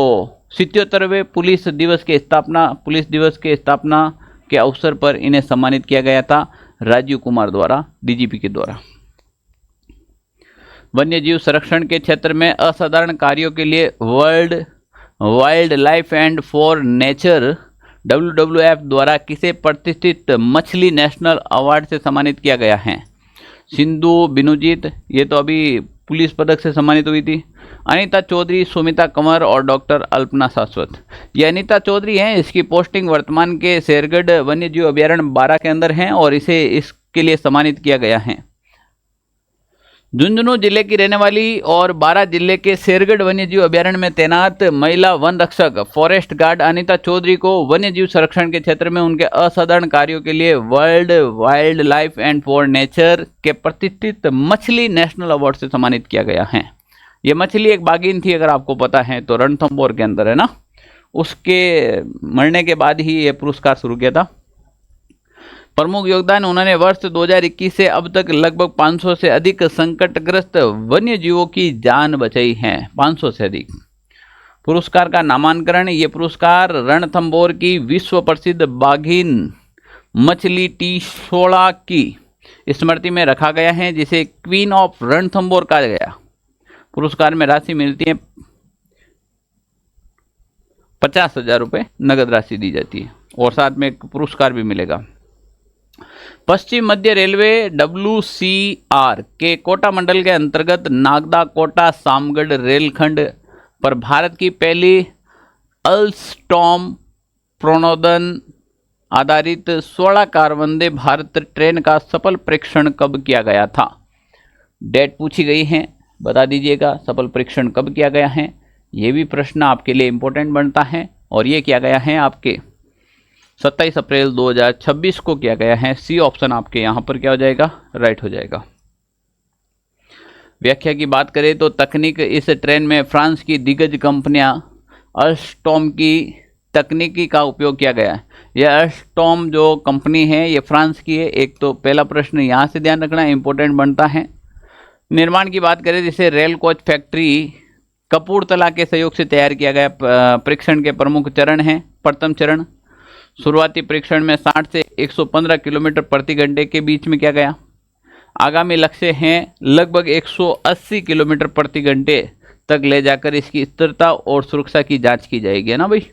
77वें पुलिस दिवस के स्थापना के अवसर पर इन्हें सम्मानित किया गया था राजीव कुमार द्वारा, DGP के द्वारा। वन्य जीव संरक्षण के क्षेत्र में असाधारण कार्यों के लिए world wild life and for nature WWF द्वारा किसे प्रतिष्ठित मछली नेशनल अवार्ड से सम्मानित किया गया है? सिंधु बिनुजीत, ये तो अभी पुलिस पदक से सम्मानित हुई थी। अनीता चौधरी, सुमिता कंवर और डॉक्टर अल्पना शाश्वत। ये अनीता चौधरी हैं, इसकी पोस्टिंग वर्तमान के शेरगढ़ वन्य जीव अभ्यारण्य 12 के अंदर है और इसे इसके लिए सम्मानित किया गया है। झुंझुनू जिले की रहने वाली और 12 जिले के शेरगढ़ वन्य जीव अभ्यारण्य में तैनात महिला वन रक्षक फॉरेस्ट गार्ड अनीता चौधरी को वन्य जीव संरक्षण के क्षेत्र में उनके असाधारण कार्यों के लिए world wild life and for nature के प्रतिष्ठित मछली नेशनल अवार्ड से सम्मानित किया गया है। ये मछली एक बाघिन थी, अगर आपको पता है तो, रणथंभौर के अंदर है ना। उसके मरने के बाद ही ये पुरस्कार शुरू किया था। प्रमुख योगदान, उन्होंने वर्ष 2021 से अब तक लगभग 500 से अधिक संकटग्रस्त वन्य जीवों की जान बचाई है, 500 से अधिक। पुरस्कार का नामांकन, ये पुरस्कार रणथंभौर की विश्व प्रसिद्ध बाघिन मछली टिसोला की स्मृति में रखा गया है, जिसे क्वीन ऑफ रणथंभौर कहा गया। पुरस्कार में राशि मिलती है 50,000 रुपये नगद राशि दी जाती है और साथ में एक पुरस्कार भी मिलेगा। पश्चिम मध्य रेलवे WCR के कोटा मंडल के अंतर्गत नागदा कोटा सामगढ़ रेलखंड पर भारत की पहली अल्स्टॉम प्रणोदन आधारित 16 कार वंदे भारत ट्रेन का सफल परीक्षण कब किया गया था? डेट पूछी गई है, बता दीजिएगा सफल परीक्षण कब किया गया है। ये भी प्रश्न आपके लिए इंपॉर्टेंट बनता है और ये किया गया है आपके 27 अप्रैल 2026 को किया गया है। सी ऑप्शन आपके यहाँ पर क्या हो जाएगा? राइट हो जाएगा। व्याख्या की बात करें तो तकनीक, इस ट्रेन में फ्रांस की दिग्गज कंपनियां अल्स्टॉम की तकनीकी का उपयोग किया गया है। यह अल्स्टॉम जो कंपनी है ये फ्रांस की है। एक तो पहला प्रश्न यहाँ से ध्यान रखना इंपॉर्टेंट बनता है। निर्माण की बात करें, जैसे रेल कोच फैक्ट्री कपूरथला के सहयोग से तैयार किया गया। परीक्षण के प्रमुख चरण हैं। प्रथम चरण, शुरुआती परीक्षण में 60 से 115 किलोमीटर प्रति घंटे के बीच में किया गया। आगामी लक्ष्य हैं लगभग 180 किलोमीटर प्रति घंटे तक ले जाकर इसकी स्थिरता और सुरक्षा की जांच की जाएगी, है ना भाई।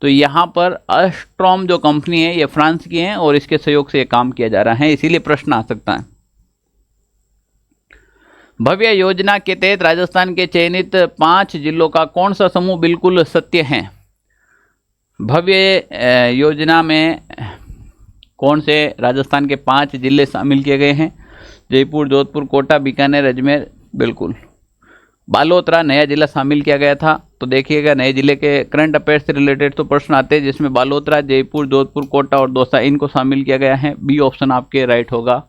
तो यहाँ पर अल्स्टॉम जो कंपनी है ये फ्रांस की है और इसके सहयोग से ये काम किया जा रहा है, इसीलिए प्रश्न आ सकता है। भव्य योजना के तहत राजस्थान के चयनित 5 जिलों का कौन सा समूह बिल्कुल सत्य है? भव्य योजना में कौन से राजस्थान के 5 जिले शामिल किए गए हैं? जयपुर, जोधपुर, कोटा, बीकानेर, अजमेर। बिल्कुल। बालोतरा नया जिला शामिल किया गया था। तो देखिएगा नए जिले के करंट अफेयर्स से रिलेटेड तो प्रश्न आते हैं, जिसमें बालोतरा, जयपुर, जोधपुर, कोटा और दौसा इनको शामिल किया गया है। बी ऑप्शन आपके राइट होगा।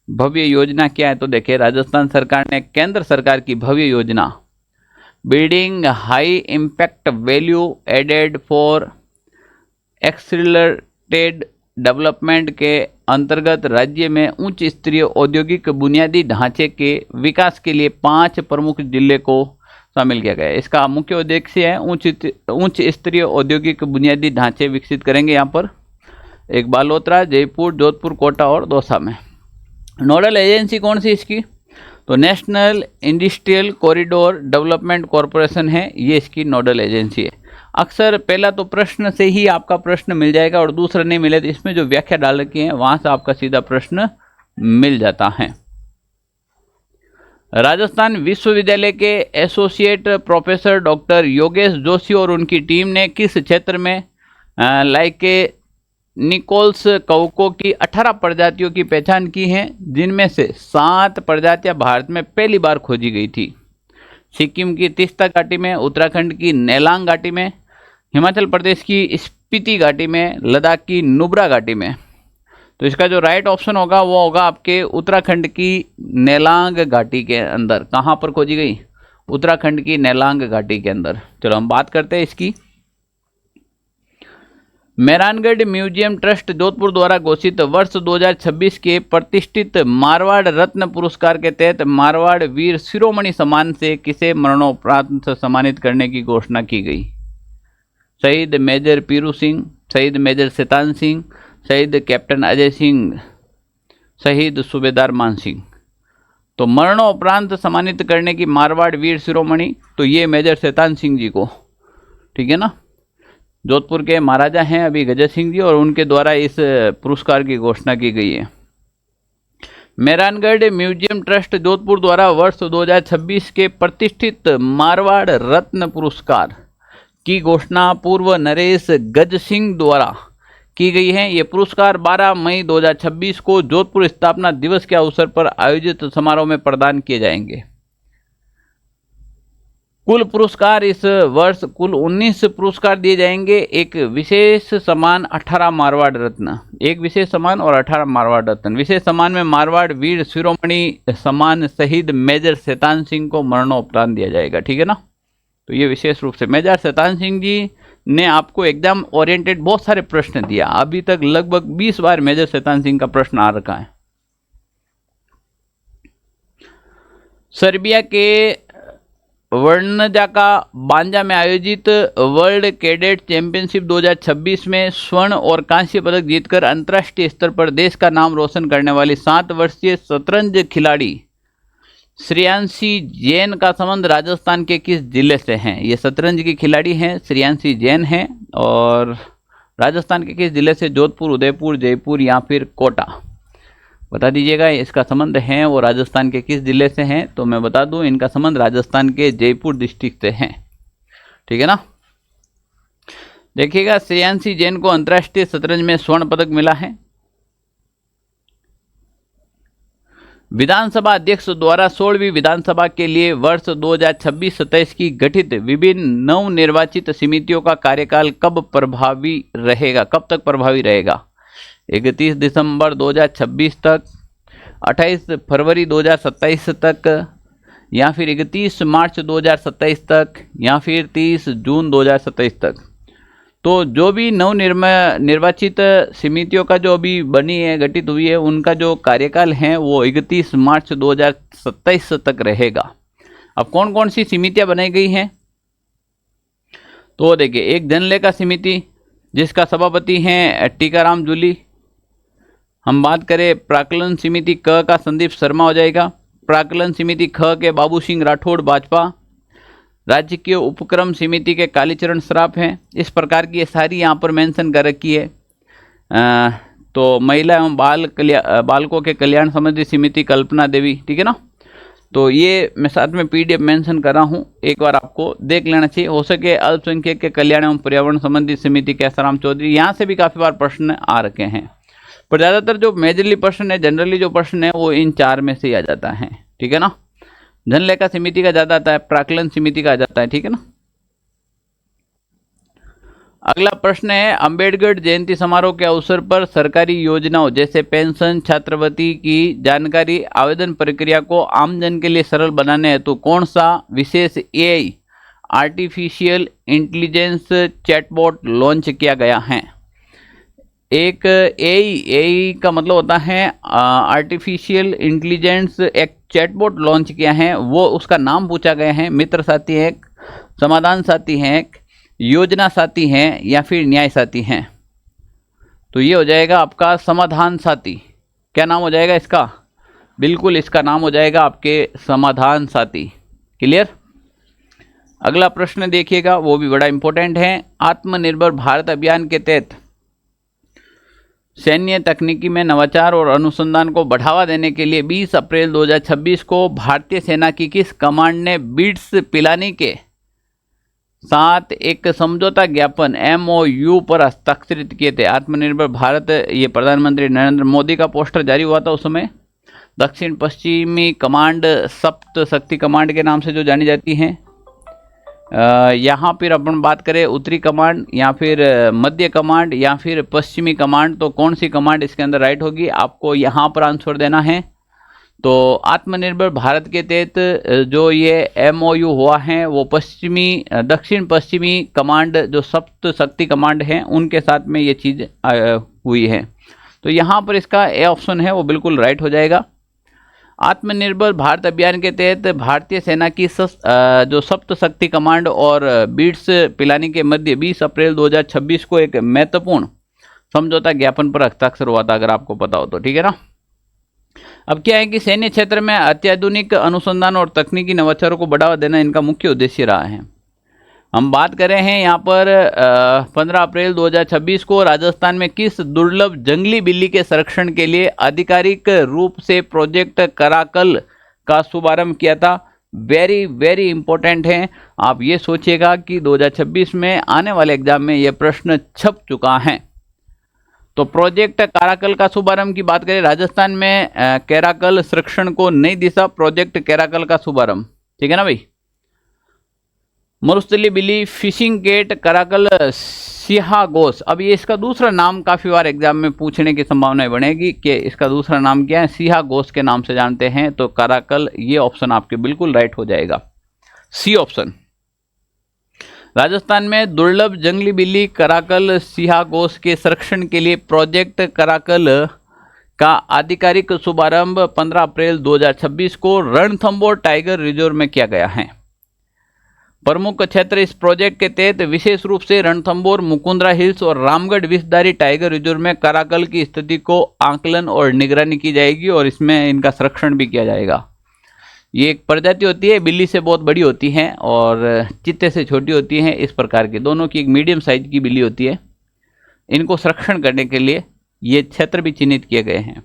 भव्य योजना क्या है? तो देखिए राजस्थान सरकार ने केंद्र सरकार की भव्य योजना building high impact value added for accelerated development के अंतर्गत राज्य में उच्च स्तरीय औद्योगिक बुनियादी ढांचे के विकास के लिए 5 प्रमुख जिले को शामिल किया गया है। इसका मुख्य उद्देश्य है उच्च स्तरीय औद्योगिक बुनियादी ढांचे विकसित करेंगे। यहाँ पर एक बालोतरा, जयपुर, जोधपुर, कोटा और दौसा में। नोडल एजेंसी कौन सी इसकी? तो national industrial corridor development corporation है, ये इसकी नोडल एजेंसी है। अक्सर पहला तो प्रश्न से ही आपका प्रश्न मिल जाएगा और दूसरा नहीं मिले तो इसमें जो व्याख्या डाल रखी है वहां से आपका सीधा प्रश्न मिल जाता है। राजस्थान विश्वविद्यालय के associate professor doctor Yogesh Joshi और उनकी टीम ने किस क्षेत्र में लाइके निकोल्स कवकों की 18 प्रजातियों की पहचान की है, जिनमें से 7 प्रजातियां भारत में पहली बार खोजी गई थी? सिक्किम की तीस्ता घाटी में, उत्तराखंड की नेलांग घाटी में, हिमाचल प्रदेश की स्पीति घाटी में, लद्दाख की नुब्रा घाटी में। तो इसका जो राइट ऑप्शन होगा वो होगा आपके उत्तराखंड की नेलांग घाटी के अंदर। कहाँ पर खोजी गई? उत्तराखंड की नेलांग घाटी के अंदर। चलो हम बात करते हैं इसकी। मेहरानगढ़ म्यूजियम ट्रस्ट जोधपुर द्वारा घोषित वर्ष 2026 के प्रतिष्ठित मारवाड़ रत्न पुरस्कार के तहत मारवाड़ वीर शिरोमणि सम्मान से किसे मरणोपरांत सम्मानित करने की घोषणा की गई? शहीद मेजर पीरू सिंह, शहीद मेजर शैतान सिंह, शहीद कैप्टन अजय सिंह, शहीद सूबेदार मान सिंह। तो मरणोपरांत सम्मानित करने की मारवाड़ वीर शिरोमणि, तो ये मेजर शैतान सिंह जी को, ठीक है ना। जोधपुर के महाराजा हैं अभी गजय सिंह जी और उनके द्वारा इस पुरस्कार की घोषणा की गई है। मेहरानगढ़ म्यूजियम ट्रस्ट जोधपुर द्वारा वर्ष 2026 के प्रतिष्ठित मारवाड़ रत्न पुरस्कार की घोषणा पूर्व नरेश गज सिंह द्वारा की गई है। ये पुरस्कार 12 मई 2026 को जोधपुर स्थापना दिवस के अवसर पर आयोजित समारोह में प्रदान किए जाएंगे। कुल पुरस्कार इस वर्ष कुल 19 पुरस्कार दिए जाएंगे। एक विशेष सम्मान 18 मारवाड़ रत्न, एक विशेष सम्मान और 18 मारवाड़ रत्न। विशेष सम्मान में मारवाड़ वीर शिरोमणि सम्मान शहीद मेजर शैतान सिंह को मरणोपरांत दिया जाएगा, ठीक है ना। तो ये विशेष रूप से मेजर शैतान सिंह जी, ने आपको एग्जाम ओरिएंटेड बहुत सारे प्रश्न दिया। अभी तक लगभग 20 बार मेजर शैतान सिंह का प्रश्न आ रखा है। सर्बिया के वर्णजा का बांजा में आयोजित वर्ल्ड कैडेट चैंपियनशिप 2026 में स्वर्ण और कांस्य पदक जीतकर अंतर्राष्ट्रीय स्तर पर देश का नाम रोशन करने वाली 7 वर्षीय शतरंज खिलाड़ी श्रेयांशी जैन का संबंध राजस्थान के किस जिले से है? ये शतरंज की खिलाड़ी हैं, श्रेयांशी जैन हैं, और राजस्थान के किस जिले से? जोधपुर, उदयपुर, जयपुर या फिर कोटा? बता दीजिएगा। इसका संबंध है वो राजस्थान के किस जिले से हैं? तो मैं बता दूं, इनका संबंध राजस्थान के जयपुर डिस्ट्रिक्ट से है। ठीक है ना। देखिएगा, श्रेयांशी जैन को अंतर्राष्ट्रीय शतरंज में स्वर्ण पदक मिला है। विधानसभा अध्यक्ष द्वारा 16वीं विधानसभा के लिए वर्ष 2026-27 की गठित विभिन्न नवनिर्वाचित समितियों का कार्यकाल कब प्रभावी रहेगा? कब तक प्रभावी रहेगा? 31 दिसंबर 2026 तक, 28 फरवरी 2027 तक, या फिर 31 मार्च 2027 तक, या फिर 30 जून 2027 तक। तो जो भी निर्वाचित समितियों का जो अभी बनी है, गठित हुई है, उनका जो कार्यकाल है वो 31 मार्च 2027 तक रहेगा। अब कौन कौन सी समितियां बनाई गई हैं? तो देखिए, एक जनलेखा समिति जिसका सभापति हैं टीकाराम जूली। हम बात करें प्राक्कलन समिति क का संदीप शर्मा हो जाएगा। प्राक्कलन समिति ख के बाबू सिंह राठौड़ भाजपा। राज्य उपक्रम समिति के कालीचरण श्राफ हैं। इस प्रकार की ये सारी यहाँ पर मेंशन कर रखी है। तो महिला एवं बालकों के कल्याण संबंधी समिति कल्पना देवी। ठीक है ना। तो ये मैं साथ में PDF मेंशन कर रहा हूँ, एक बार आपको देख लेना चाहिए। हो सके अल्पसंख्यक के कल्याण एवं पर्यावरण संबंधी समिति कैसाराम चौधरी, यहाँ से भी काफ़ी बार प्रश्न आ रखे हैं। पर ज़्यादातर जो मेजरली प्रश्न है, जनरली जो प्रश्न है, वो इन 4 में से ही आ जाता है। ठीक है ना। जनलेखा समिति का ज़्यादा आता है, प्राक्कलन समिति का आ जाता है। ठीक है ना। अगला प्रश्न है, अंबेडकर जयंती समारोह के अवसर पर सरकारी योजनाओं जैसे पेंशन, छात्रवृत्ति की जानकारी आवेदन प्रक्रिया को आमजन के लिए सरल बनाने हेतु कौन सा विशेष AI artificial intelligence chatbot launch किया गया है? एक AI का मतलब होता है आर्टिफिशियल इंटेलिजेंस, एक चैटबॉट लॉन्च किया है। वो उसका नाम पूछा गया है। मित्र साथी है, समाधान साथी है, योजना साथी हैं, या फिर न्याय साथी हैं? तो ये हो जाएगा आपका समाधान साथी। क्या नाम हो जाएगा इसका? बिल्कुल, इसका नाम हो जाएगा आपके समाधान साथी। क्लियर। अगला प्रश्न देखिएगा, वो भी बड़ा इंपॉर्टेंट है। आत्मनिर्भर भारत अभियान के तहत सैन्य तकनीकी में नवाचार और अनुसंधान को बढ़ावा देने के लिए 20 अप्रैल 2026 को भारतीय सेना की किस कमांड ने बीट्स पिलानी के साथ एक समझौता ज्ञापन MOU पर हस्ताक्षरित किए थे? आत्मनिर्भर भारत, ये प्रधानमंत्री नरेंद्र मोदी का पोस्टर जारी हुआ था उस समय। दक्षिण पश्चिमी कमांड सप्त शक्ति कमांड के नाम से जो जानी जाती हैं। यहाँ फिर अपन बात करें उत्तरी कमांड या फिर मध्य कमांड या फिर पश्चिमी कमांड, तो कौन सी कमांड इसके अंदर राइट होगी? आपको यहाँ पर आंसर देना है। तो आत्मनिर्भर भारत के तहत जो ये MOU हुआ है वो दक्षिण पश्चिमी कमांड जो सप्त शक्ति कमांड है उनके साथ में ये चीज़ हुई है। तो यहाँ पर इसका A ऑप्शन है वो बिल्कुल राइट हो जाएगा। आत्मनिर्भर भारत अभियान के तहत भारतीय सेना की जो सप्त शक्ति कमांड और बीट्स पिलानी के मध्य 20 अप्रैल 2026 को एक महत्वपूर्ण समझौता ज्ञापन पर हस्ताक्षर हुआ था, अगर आपको पता हो तो। ठीक है ना। अब क्या है कि सैन्य क्षेत्र में अत्याधुनिक अनुसंधान और तकनीकी नवाचारों को बढ़ावा देना इनका मुख्य उद्देश्य रहा है। हम बात कर रहे हैं यहाँ पर 15 अप्रैल 2026 को राजस्थान में किस दुर्लभ जंगली बिल्ली के संरक्षण के लिए आधिकारिक रूप से प्रोजेक्ट कराकल का शुभारंभ किया था? वेरी वेरी इंपॉर्टेंट है। आप ये सोचिएगा कि 2026 में आने वाले एग्जाम में ये प्रश्न छप चुका है। तो प्रोजेक्ट कराकल का शुभारंभ की बात करें, राजस्थान में कराकल संरक्षण को नई दिशा, प्रोजेक्ट कराकल का शुभारंभ। ठीक है ना भाई। मरुस्थलीय बिल्ली, फिशिंग कैट, कराकल, सिहा घोष। अब ये इसका दूसरा नाम काफी बार एग्जाम में पूछने की संभावना बनेगी कि इसका दूसरा नाम क्या है। सिहा घोष के नाम से जानते हैं। तो कराकल, ये ऑप्शन आपके बिल्कुल राइट हो जाएगा, C ऑप्शन। राजस्थान में दुर्लभ जंगली बिल्ली कराकल सिहागोस के संरक्षण के लिए प्रोजेक्ट कराकल का आधिकारिक शुभारंभ 15 अप्रैल 2026 को रणथंभौर टाइगर रिजर्व में किया गया है। प्रमुख क्षेत्र इस प्रोजेक्ट के तहत विशेष रूप से रणथंभौर, मुकुंदरा हिल्स और रामगढ़ विषधारी टाइगर रिजर्व में कराकल की स्थिति को आकलन और निगरानी की जाएगी और इसमें इनका संरक्षण भी किया जाएगा। ये एक प्रजाति होती है, बिल्ली से बहुत बड़ी होती है और चीते से छोटी होती है। इस प्रकार की दोनों की एक मीडियम साइज की बिल्ली होती है। इनको संरक्षण करने के लिए ये क्षेत्र भी चिन्हित किए गए हैं।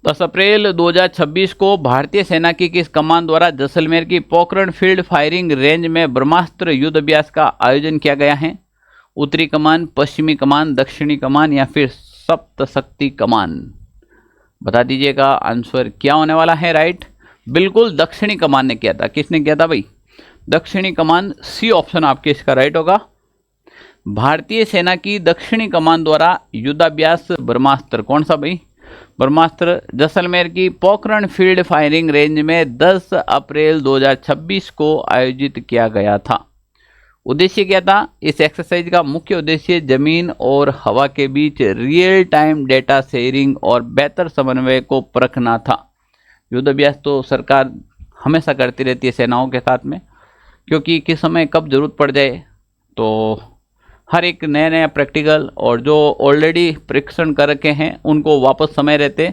10 अप्रैल 2026 को भारतीय सेना की किस कमान द्वारा जैसलमेर की पोखरण फील्ड फायरिंग रेंज में ब्रह्मास्त्र युद्ध अभ्यास का आयोजन किया गया है? उत्तरी कमान, पश्चिमी कमान, दक्षिणी कमान या फिर सप्तशक्ति कमान? बता दीजिएगा आंसर क्या होने वाला है। राइट, बिल्कुल दक्षिणी कमान ने किया था। किसने किया था भाई? दक्षिणी कमान। सी ऑप्शन आपके इसका राइट होगा। भारतीय सेना की दक्षिणी कमान द्वारा युद्धाभ्यास ब्रह्मास्त्र, कौन सा भाई? ब्रह्मास्त्र जैसलमेर की पोखरण फील्ड फायरिंग रेंज में 10 अप्रैल 2026 को आयोजित किया गया था। उद्देश्य क्या था? इस एक्सरसाइज का मुख्य उद्देश्य जमीन और हवा के बीच रियल टाइम डेटा शेयरिंग और बेहतर समन्वय को परखना था। युद्ध अभ्यास तो सरकार हमेशा करती रहती है सेनाओं के साथ में, क्योंकि किस समय कब जरूरत पड़ जाए तो हर एक नया नया प्रैक्टिकल और जो ऑलरेडी परीक्षण कर रखे हैं उनको वापस समय रहते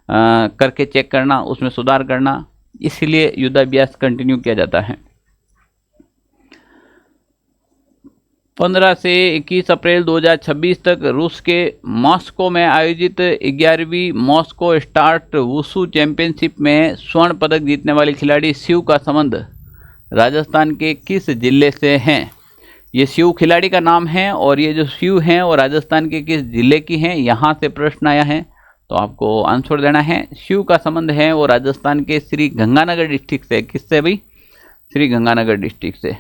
करके चेक करना, उसमें सुधार करना, इसीलिए युद्धाभ्यास कंटिन्यू किया जाता है। 15 से 21 अप्रैल 2026 तक रूस के मॉस्को में आयोजित 11वीं मॉस्को स्टार्ट वुशु चैंपियनशिप में स्वर्ण पदक जीतने वाली खिलाड़ी शिव का संबंध राजस्थान के किस जिले से है? ये शिव खिलाड़ी का नाम है और ये जो शिव हैं वो राजस्थान के किस जिले की हैं, यहाँ से प्रश्न आया है तो आपको आंसर देना है। शिव का संबंध है वो राजस्थान के श्री गंगानगर डिस्ट्रिक्ट से। किससे भाई? श्री गंगानगर डिस्ट्रिक्ट से।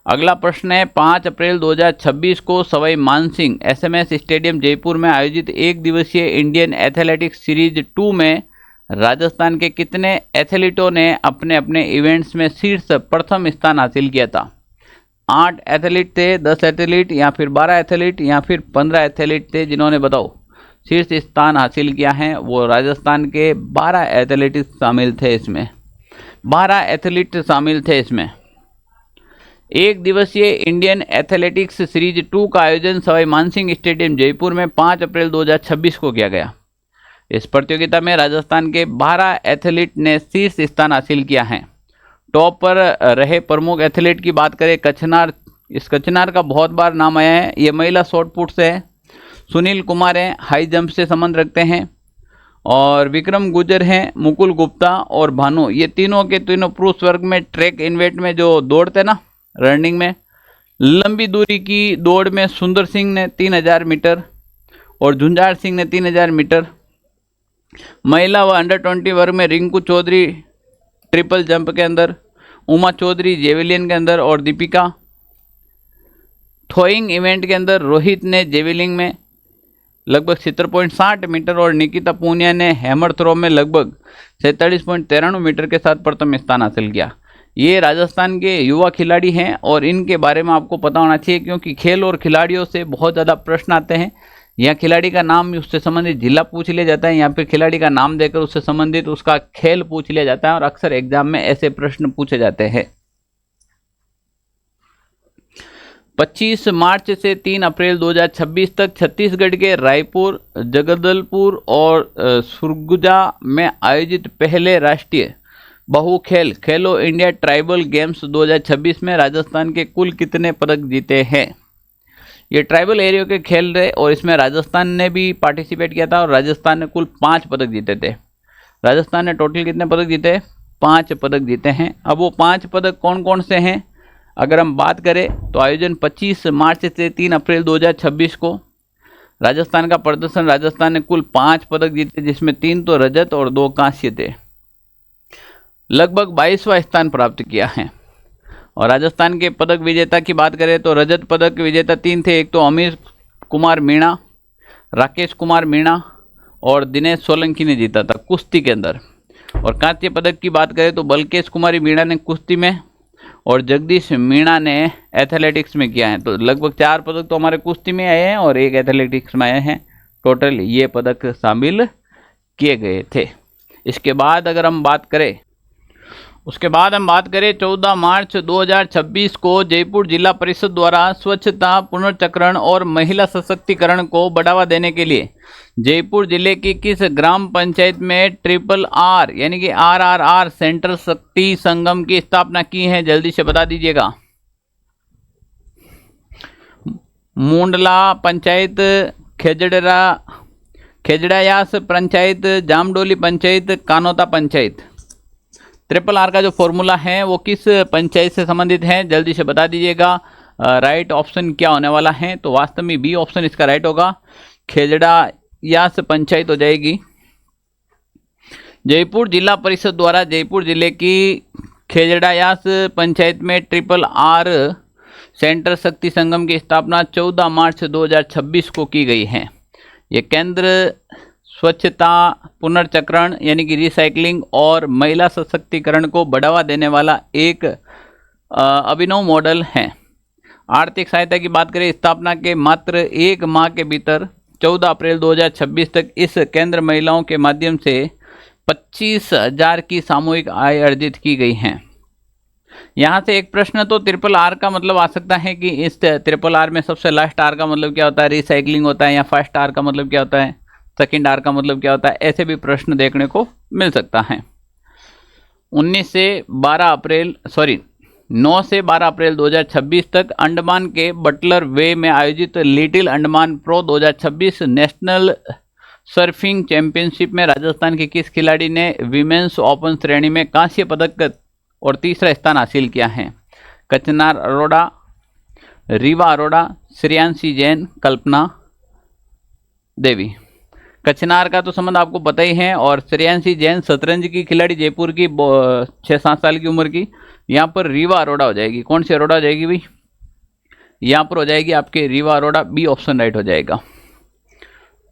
अगला प्रश्न है 5 अप्रैल 2026 को सवाई मानसिंह SMS स्टेडियम जयपुर में आयोजित एक दिवसीय इंडियन एथलेटिक्स सीरीज 2 में राजस्थान के कितने एथलीटों ने अपने अपने इवेंट्स में शीर्ष प्रथम स्थान हासिल किया था? 8 एथलीट थे, 10 एथलीट या फिर 12 एथलीट या फिर 15 एथलीट थे जिन्होंने बताओ शीर्ष स्थान हासिल किया है? वो राजस्थान के 12 एथलीट शामिल थे इसमें। 12 एथलीट शामिल थे इसमें। एक दिवसीय इंडियन एथलेटिक्स सीरीज 2 का आयोजन सवाई मानसिंह स्टेडियम जयपुर में 5 अप्रैल 2026 को किया गया। इस प्रतियोगिता में राजस्थान के 12 एथलीट ने शीर्ष स्थान हासिल किया है। टॉप पर रहे प्रमुख एथलीट की बात करें, कचनार, इस कचनार का बहुत बार नाम आया है। ये महिला शॉटपुट से है। सुनील कुमार हैं, हाई जंप से संबंध रखते हैं। और विक्रम गुजर हैं, मुकुल गुप्ता और भानु, ये तीनों के तीनों पुरुष वर्ग में ट्रैक इवेंट में जो दौड़ते ना, रनिंग में। लंबी दूरी की दौड़ में सुंदर सिंह ने 3000 मीटर और झुंझार सिंह ने 3000 मीटर। महिला व अंडर 20 वर्ग में रिंकू चौधरी ट्रिपल जंप के अंदर, उमा चौधरी जेवेलिन के अंदर और दीपिका। थ्रोइंग इवेंट के अंदर रोहित ने जेवेलिन में लगभग 70.60 मीटर और निकिता पूनिया ने हैमर थ्रो में लगभग 47.93 मीटर के साथ प्रथम स्थान हासिल किया। ये राजस्थान के युवा खिलाड़ी हैं और इनके बारे में आपको पता होना चाहिए, क्योंकि खेल और खिलाड़ियों से बहुत ज़्यादा प्रश्न आते हैं। या खिलाड़ी का नाम उससे संबंधित जिला पूछ लिया जाता है या फिर खिलाड़ी का नाम देकर उससे संबंधित उसका खेल पूछ लिया जाता है और अक्सर एग्जाम में ऐसे प्रश्न पूछे जाते हैं। 25 मार्च से 3 अप्रैल 2026 तक छत्तीसगढ़ के रायपुर, जगदलपुर और सुरगुजा में आयोजित पहले राष्ट्रीय बहु खेलो इंडिया ट्राइबल गेम्स 2026 में राजस्थान के कुल कितने पदक जीते हैं? ये ट्राइबल एरिया के खेल रहे और इसमें राजस्थान ने भी पार्टिसिपेट किया था और राजस्थान ने कुल 5 पदक जीते थे। राजस्थान ने टोटल कितने पदक जीते? 5 पदक जीते हैं। अब वो 5 पदक कौन कौन से हैं अगर हम बात करें तो आयोजन 25 मार्च से 3 अप्रैल 2026 को। राजस्थान का प्रदर्शन, राजस्थान ने कुल 5 पदक जीते जिसमें 3 तो रजत और 2 कांस्य थे। लगभग 22वां स्थान प्राप्त किया है। और राजस्थान के पदक विजेता की बात करें तो रजत पदक विजेता 3 थे। एक तो अमीर कुमार मीणा, राकेश कुमार मीणा और दिनेश सोलंकी ने जीता था कुश्ती के अंदर। और कांस्य पदक की बात करें तो बलकेश कुमारी मीणा ने कुश्ती में और जगदीश मीणा ने एथलेटिक्स में किया है। तो लगभग 4 पदक तो हमारे कुश्ती में आए हैं और 1 एथलेटिक्स में आए हैं। टोटल ये पदक शामिल किए गए थे। इसके बाद अगर हम बात करें, उसके बाद हम बात करें 14 मार्च 2026 को जयपुर जिला परिषद द्वारा स्वच्छता, पुनर्चक्रण और महिला सशक्तिकरण को बढ़ावा देने के लिए जयपुर जिले की किस ग्राम पंचायत में RRR यानी कि RRR सेंटर शक्ति संगम की स्थापना की है? जल्दी से बता दीजिएगा। मुंडला पंचायत, खेजड़ायास पंचायत, जामडोली पंचायत, कानोता पंचायत। RRR का जो फॉर्मूला है वो किस पंचायत से संबंधित है? जल्दी से बता दीजिएगा। राइट ऑप्शन क्या होने वाला है? तो वास्तव में बी ऑप्शन इसका राइट होगा, खेजड़ायास पंचायत हो जाएगी। जयपुर जिला परिषद द्वारा जयपुर जिले की खेजड़ायास पंचायत में RRR सेंटर शक्ति संगम की स्थापना 14 मार्च 2026 को की गई है। ये केंद्र स्वच्छता, पुनर्चक्रण यानी कि रिसाइकलिंग और महिला सशक्तिकरण को बढ़ावा देने वाला एक अभिनव मॉडल है। आर्थिक सहायता की बात करें, स्थापना के मात्र 1 माह के भीतर 14 अप्रैल 2026 तक इस केंद्र महिलाओं के माध्यम से 25,000 की सामूहिक आय अर्जित की गई है। यहाँ से एक प्रश्न तो RRR का मतलब आ सकता है कि इस RRR में सबसे लास्ट R का मतलब क्या होता है? रिसाइकलिंग होता है। या फर्स्ट R का मतलब क्या होता है? सेकेंड R का मतलब क्या होता है? ऐसे भी प्रश्न देखने को मिल सकता है। 9 से 12 अप्रैल 2026 तक अंडमान के बटलर वे में आयोजित little Andaman pro 2026 national surfing championship में राजस्थान के किस खिलाड़ी ने विमेंस ओपन श्रेणी में कांस्य पदक और तीसरा स्थान हासिल किया है? कचनार अरोड़ा, रीवा अरोड़ा, श्रेयांशी जैन, कल्पना देवी। कचनार का तो संबंध आपको पता ही है और श्रेयांशी जैन शतरंज की खिलाड़ी, जयपुर की, 6-7 साल की उम्र की। यहाँ पर रीवा अरोड़ा हो जाएगी। कौन सी अरोड़ा हो जाएगी भाई? यहाँ पर हो जाएगी आपके Reva Arora. B option right हो जाएगा।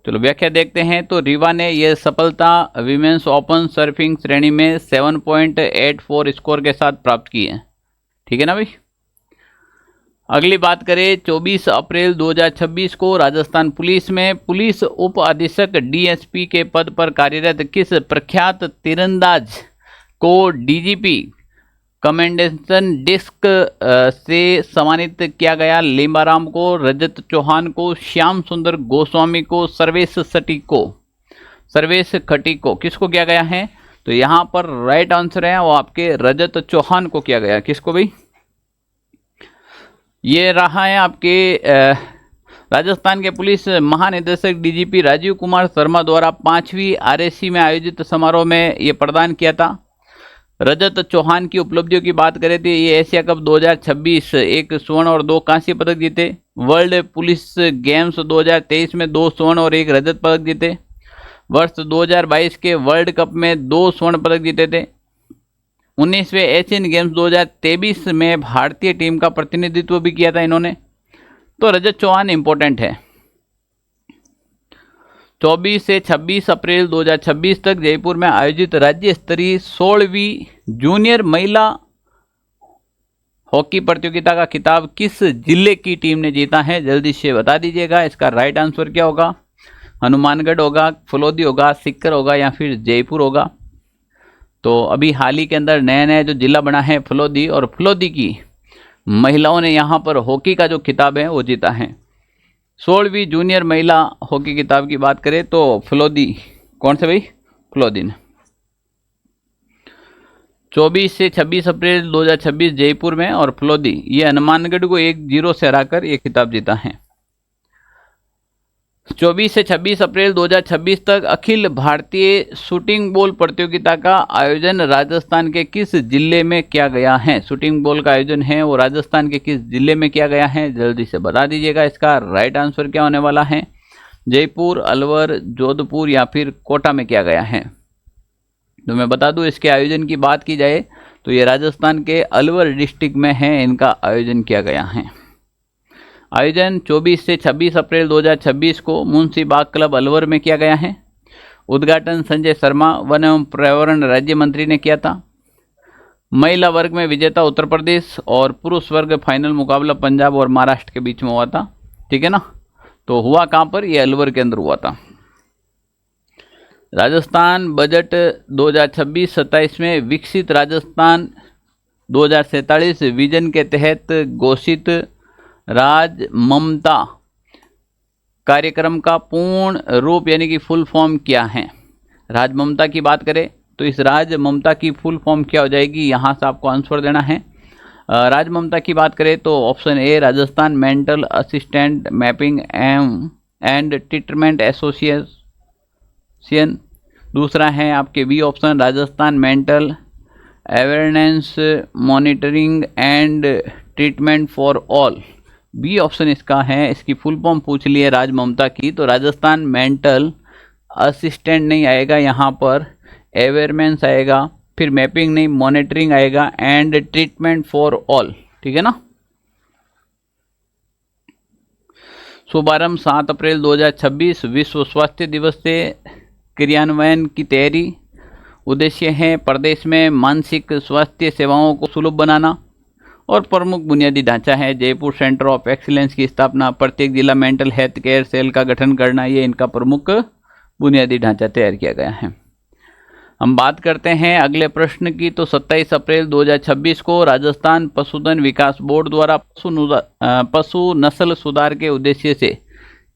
चलो व्याख्या देखते हैं। तो रीवा ने यह सफलता विमेंस ओपन सर्फिंग श्रेणी में 7.84 स्कोर के साथ प्राप्त की है। ठीक है ना भाई। अगली बात करें, 24 अप्रैल 2026 को राजस्थान पुलिस में पुलिस उप अधीक्षक DSP के पद पर कार्यरत किस प्रख्यात तीरंदाज को DGP कमेंडेशन डिस्क से सम्मानित किया गया? लिम्बाराम को, रजत चौहान को, श्याम सुंदर गोस्वामी को, सर्वेश खटी को। किसको किया गया है? तो यहाँ पर राइट आंसर है वो आपके रजत चौहान को किया गया। किसको भाई? ये रहा है आपके राजस्थान के पुलिस महानिदेशक DGP राजीव कुमार शर्मा द्वारा 5वीं RSC में आयोजित समारोह में ये प्रदान किया था। रजत चौहान की उपलब्धियों की बात करें तो ये एशिया कप 2026 1 स्वर्ण और 2 कांस्य पदक जीते। वर्ल्ड पुलिस गेम्स 2023 में 2 स्वर्ण और 1 रजत पदक जीते। वर्ष 2022 के वर्ल्ड कप में 2 स्वर्ण पदक जीते थे। 19वें एशियन गेम्स 2023 में भारतीय टीम का प्रतिनिधित्व भी किया था इन्होंने। तो रजत चौहान इंपॉर्टेंट है। 24 से 26 अप्रैल 2026 तक जयपुर में आयोजित राज्य स्तरीय 16वीं जूनियर महिला हॉकी प्रतियोगिता का खिताब किस जिले की टीम ने जीता है? जल्दी से बता दीजिएगा। इसका राइट आंसर क्या होगा? हनुमानगढ़ होगा, फलोदी होगा, सीकर होगा या फिर जयपुर होगा। तो अभी हाल ही के अंदर नया नया जो जिला बना है फलोदी, और फलोदी की महिलाओं ने यहाँ पर हॉकी का जो खिताब है वो जीता है। 16वीं जूनियर महिला हॉकी खिताब की बात करें तो फलोदी, कौन से भाई? फलोदी ने 24 से 26 अप्रैल 2026 जयपुर में, और फलोदी ये हनुमानगढ़ को 1-0 से हराकर ये खिताब जीता है। 24 से 26 अप्रैल 2026 तक अखिल भारतीय शूटिंग बॉल प्रतियोगिता का आयोजन राजस्थान के किस जिले में किया गया है? शूटिंग बॉल का आयोजन है वो राजस्थान के किस जिले में किया गया है? जल्दी से बता दीजिएगा। इसका राइट आंसर क्या होने वाला है? जयपुर, अलवर, जोधपुर या फिर कोटा में किया गया है। तो मैं बता दूं, इसके आयोजन की बात की जाए तो ये राजस्थान के अलवर डिस्ट्रिक्ट में है, इनका आयोजन किया गया है। आयोजन 24 से 26 अप्रैल 2026 को मुंशी बाग क्लब अलवर में किया गया है। उद्घाटन संजय शर्मा वन एवं पर्यावरण राज्य मंत्री ने किया था। महिला वर्ग में विजेता उत्तर प्रदेश और पुरुष वर्ग फाइनल मुकाबला पंजाब और महाराष्ट्र के बीच में हुआ था। ठीक है ना। तो हुआ कहाँ पर? ये अलवर के अंदर हुआ था। राजस्थान बजट 2026-27 में विकसित राजस्थान 2047 विजन के तहत घोषित राज ममता कार्यक्रम का पूर्ण रूप यानी कि फुल फॉर्म क्या है? राज ममता की बात करें तो इस राज ममता की फुल फॉर्म क्या हो जाएगी? यहाँ से आपको आंसर देना है। राज ममता की बात करें तो option A Rajasthan mental assistant mapping and treatment association. दूसरा है आपके B option Rajasthan mental awareness monitoring and treatment for all. B option इसका है। इसकी फुल फॉर्म पूछ ली है राज ममता की तो राजस्थान मेंटल असिस्टेंट नहीं आएगा, यहाँ पर अवेयरनेस आएगा, फिर मैपिंग नहीं मॉनिटरिंग आएगा एंड ट्रीटमेंट फॉर ऑल। ठीक है ना। शुभारंभ 7 अप्रैल 2026 विश्व स्वास्थ्य दिवस से क्रियान्वयन की तैयारी। उद्देश्य है प्रदेश में मानसिक स्वास्थ्य सेवाओं को सुलभ बनाना और प्रमुख बुनियादी ढांचा है जयपुर सेंटर ऑफ एक्सीलेंस की स्थापना, प्रत्येक जिला मेंटल हेल्थ केयर सेल का गठन करना, ये इनका प्रमुख बुनियादी ढांचा तैयार किया गया है। हम बात करते हैं अगले प्रश्न की। तो 27 अप्रैल 2026 को राजस्थान पशुधन विकास बोर्ड द्वारा पशु नस्ल सुधार के उद्देश्य से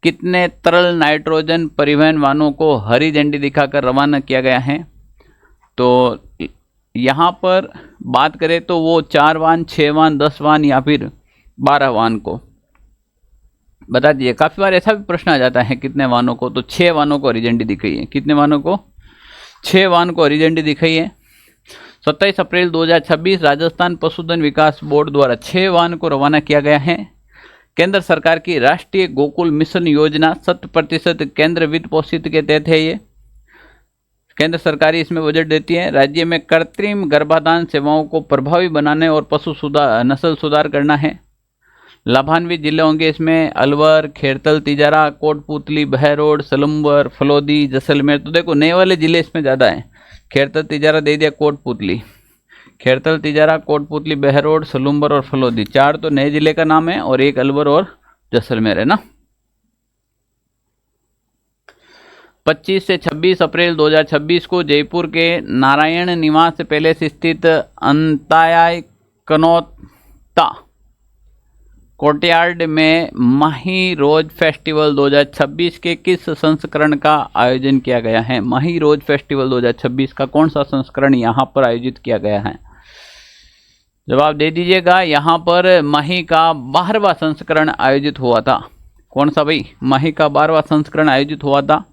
कितने तरल नाइट्रोजन परिवहन वाहनों को हरी झंडी दिखाकर रवाना किया गया है? तो यहाँ पर बात करें तो वो 4 वाहन, 6 वाहन, 10 वाहन या फिर 12 वाहन को बता दीजिए। काफ़ी बार ऐसा भी प्रश्न आ जाता है कितने वाहनों को, तो 6 वाहनों को हरी झंडी दिखाई है। कितने वाहनों को? 6 वाहन को हरी झंडी दिखाई है। 27 अप्रैल 2026 राजस्थान पशुधन विकास बोर्ड द्वारा 6 वाहन को रवाना किया गया है। केंद्र सरकार की राष्ट्रीय गोकुल मिशन योजना 100% केंद्र वित्त पोषित के तहत है। ये केंद्र सरकार इसमें बजट देती है। राज्य में कृत्रिम गर्भाधान सेवाओं को प्रभावी बनाने और पशु नस्ल सुधार करना है। लाभान्वित जिले होंगे इसमें अलवर, खेरतल, तिजारा, कोटपुतली, बहरोड, सलम्बर, फलोदी, जैसलमेर। तो देखो नए वाले जिले इसमें ज़्यादा हैं। खेरतल, तिजारा दे दिया, कोटपुतली, खेरतल, तिजारा, कोटपुतली, बहरोड, सलुम्बर और फलोदी, 4 तो नए जिले का नाम है और 1 अलवर और जैसलमेर है ना। 25 से 26 अप्रैल 2026 को जयपुर के नारायण निवास पैलेस स्थित अंतायाय कनौता कोर्टयार्ड में माही रोज फेस्टिवल 2026 के किस संस्करण का आयोजन किया गया है? माही रोज फेस्टिवल 2026 का कौन सा संस्करण यहाँ पर आयोजित किया गया है? जवाब दे दीजिएगा। यहाँ पर माही का 12वां संस्करण आयोजित हुआ था। कौन सा भाई? माही का 12वां संस्करण आयोजित हुआ था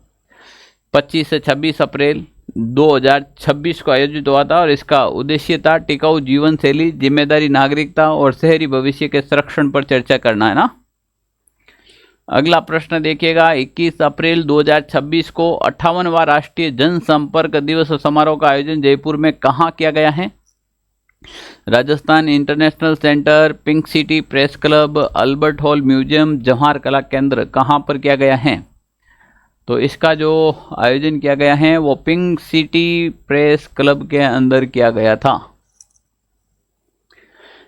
25 से 26 अप्रैल 2026 को आयोजित हुआ था और इसका उद्देश्य था टिकाऊ जीवन शैली, जिम्मेदारी नागरिकता और शहरी भविष्य के संरक्षण पर चर्चा करना है ना। अगला प्रश्न देखिएगा। 21 अप्रैल 2026 को 58वां राष्ट्रीय जनसंपर्क दिवस समारोह का आयोजन जयपुर में कहाँ किया गया है? Rajasthan international centre, pink city press club, Albert hall museum, Jawahar कला केंद्र, कहाँ पर किया गया है? तो इसका जो आयोजन किया गया है वो पिंक सिटी प्रेस क्लब के अंदर किया गया था।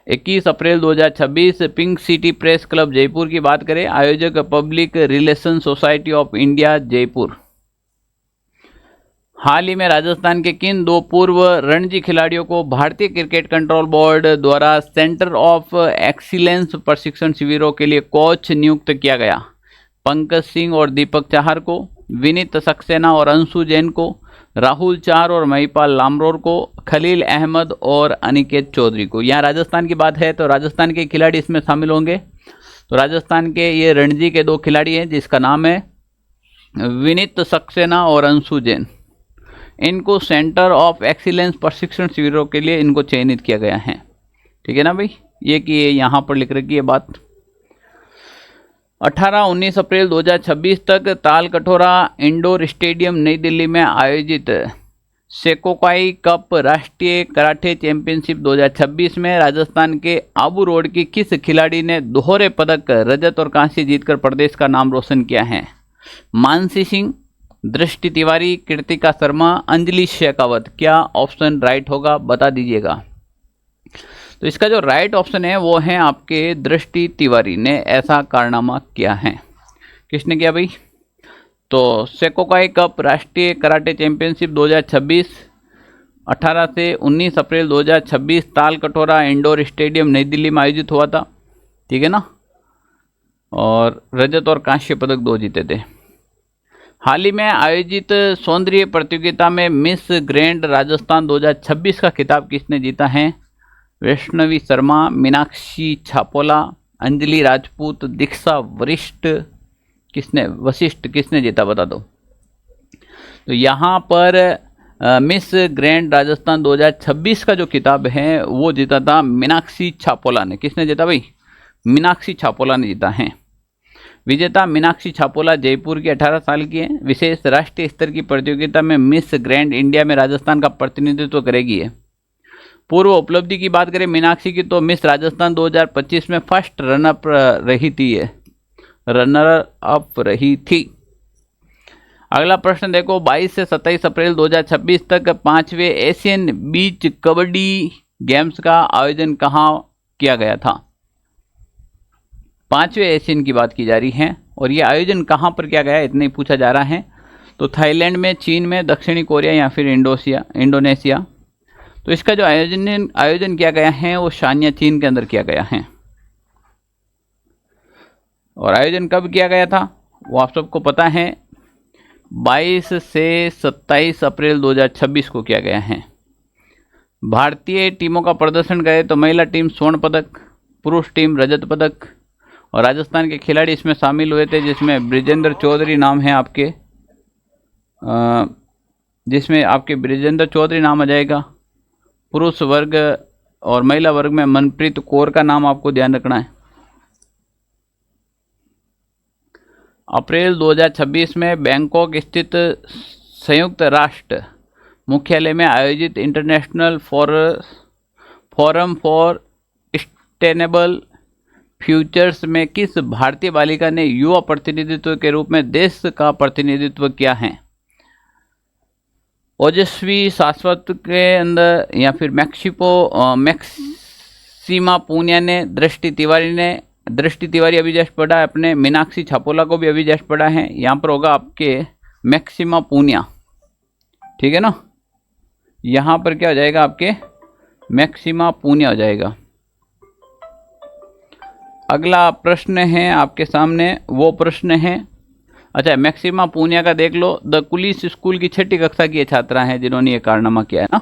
21 April 2026 pink city press club Jaipur की बात करें, आयोजक public relation society of India Jaipur. हाल ही में राजस्थान के किन 2 पूर्व रणजी खिलाड़ियों को भारतीय क्रिकेट कंट्रोल बोर्ड द्वारा सेंटर ऑफ एक्सीलेंस प्रशिक्षण शिविरों के लिए कोच नियुक्त किया गया? पंकज सिंह और दीपक चाहर को, विनीत सक्सेना और अंशु जैन को, राहुल चार और महिपाल लामरोर को, खलील अहमद और अनिकेत चौधरी को। यहाँ राजस्थान की बात है तो राजस्थान के खिलाड़ी इसमें शामिल होंगे। तो राजस्थान के ये रणजी के 2 खिलाड़ी हैं जिसका नाम है विनीत सक्सेना और अंशु जैन। इनको सेंटर ऑफ एक्सीलेंस प्रशिक्षण शिविरों के लिए इनको चयनित किया गया है। ठीक है ना भाई, ये कि यहाँ पर लिख रखी है बात। 18-19 अप्रैल 2026 तक ताल कटोरा इंडोर स्टेडियम नई दिल्ली में आयोजित सेकोकाई कप राष्ट्रीय कराटे चैंपियनशिप 2026 में राजस्थान के आबू रोड की किस खिलाड़ी ने दोहरे पदक रजत और कांस्य जीतकर प्रदेश का नाम रोशन किया है? मानसी सिंह, दृष्टि तिवारी, कृतिका शर्मा, अंजलि शेखावत। क्या ऑप्शन राइट होगा बता दीजिएगा। तो इसका जो राइट ऑप्शन है वो है आपके दृष्टि तिवारी ने ऐसा कारनामा किया है। किसने किया भाई? तो सेकोकाई कप राष्ट्रीय कराटे चैंपियनशिप 2026 18 से 19 अप्रैल 2026 ताल कटोरा इंडोर स्टेडियम नई दिल्ली में आयोजित हुआ था, ठीक है ना। और रजत और कांस्य पदक 2 जीते थे। हाल ही में आयोजित सौंदर्य प्रतियोगिता में मिस ग्रैंड राजस्थान 2026 का खिताब किसने जीता है? वैष्णवी शर्मा, मीनाक्षी छापोला, अंजलि राजपूत, दीक्षा वशिष्ठ किसने जीता बता दो। तो यहाँ पर मिस ग्रैंड राजस्थान 2026 का जो खिताब है वो जीता था मीनाक्षी छापोला ने। किसने जीता भाई? मीनाक्षी छापोला ने जीता है। विजेता मीनाक्षी छापोला जयपुर की 18 साल की है। विशेष राष्ट्रीय स्तर की प्रतियोगिता में मिस ग्रैंड इंडिया में राजस्थान का प्रतिनिधित्व करेगी है। पूर्व उपलब्धि की बात करें मीनाक्षी की तो मिस राजस्थान 2025 में फर्स्ट रनअप रही थी। अगला प्रश्न देखो, 22 से 27 अप्रैल 2026 तक 5वें एशियन बीच कबड्डी गेम्स का आयोजन कहाँ किया गया था? 5वें एशियन की बात की जा रही है और ये आयोजन कहाँ पर किया गया इतना ही पूछा जा रहा है। तो थाईलैंड में, चीन में, दक्षिणी कोरिया या फिर इंडोनेशिया। तो इसका जो आयोजन किया गया है वो शान्या चीन के अंदर किया गया है। और आयोजन कब किया गया था वो आप सबको पता है, 22 से 27 अप्रैल 2026 को किया गया है। भारतीय टीमों का प्रदर्शन करें तो महिला टीम स्वर्ण पदक, पुरुष टीम रजत पदक और राजस्थान के खिलाड़ी इसमें शामिल हुए थे जिसमें ब्रिजेंद्र चौधरी नाम है आपके, जिसमें आपके ब्रिजेंद्र चौधरी नाम आ जाएगा। पुरुष वर्ग और महिला वर्ग में मनप्रीत कौर का नाम आपको ध्यान रखना है। अप्रैल 2026 में बैंकॉक स्थित संयुक्त राष्ट्र मुख्यालय में आयोजित international forum for sustainable futures में किस भारतीय बालिका ने युवा प्रतिनिधित्व के रूप में देश का प्रतिनिधित्व किया है? ओजस्वी शाश्वत के अंदर या फिर मैक्सिमा पूनिया ने, दृष्टि तिवारी अभी जस्ट पढ़ा है अपने, मीनाक्षी छापोला को भी अभी जस्ट पढ़ा है। यहाँ पर होगा आपके मैक्सिमा पूनिया, ठीक है ना। यहाँ पर क्या हो जाएगा आपके मैक्सिमा पूनिया हो जाएगा। अगला प्रश्न है आपके सामने, वो प्रश्न है, अच्छा मैक्सिमा पूनिया का देख लो। द कुलिस स्कूल की 6ठी कक्षा की छात्रा हैं जिन्होंने ये कारनामा किया है ना।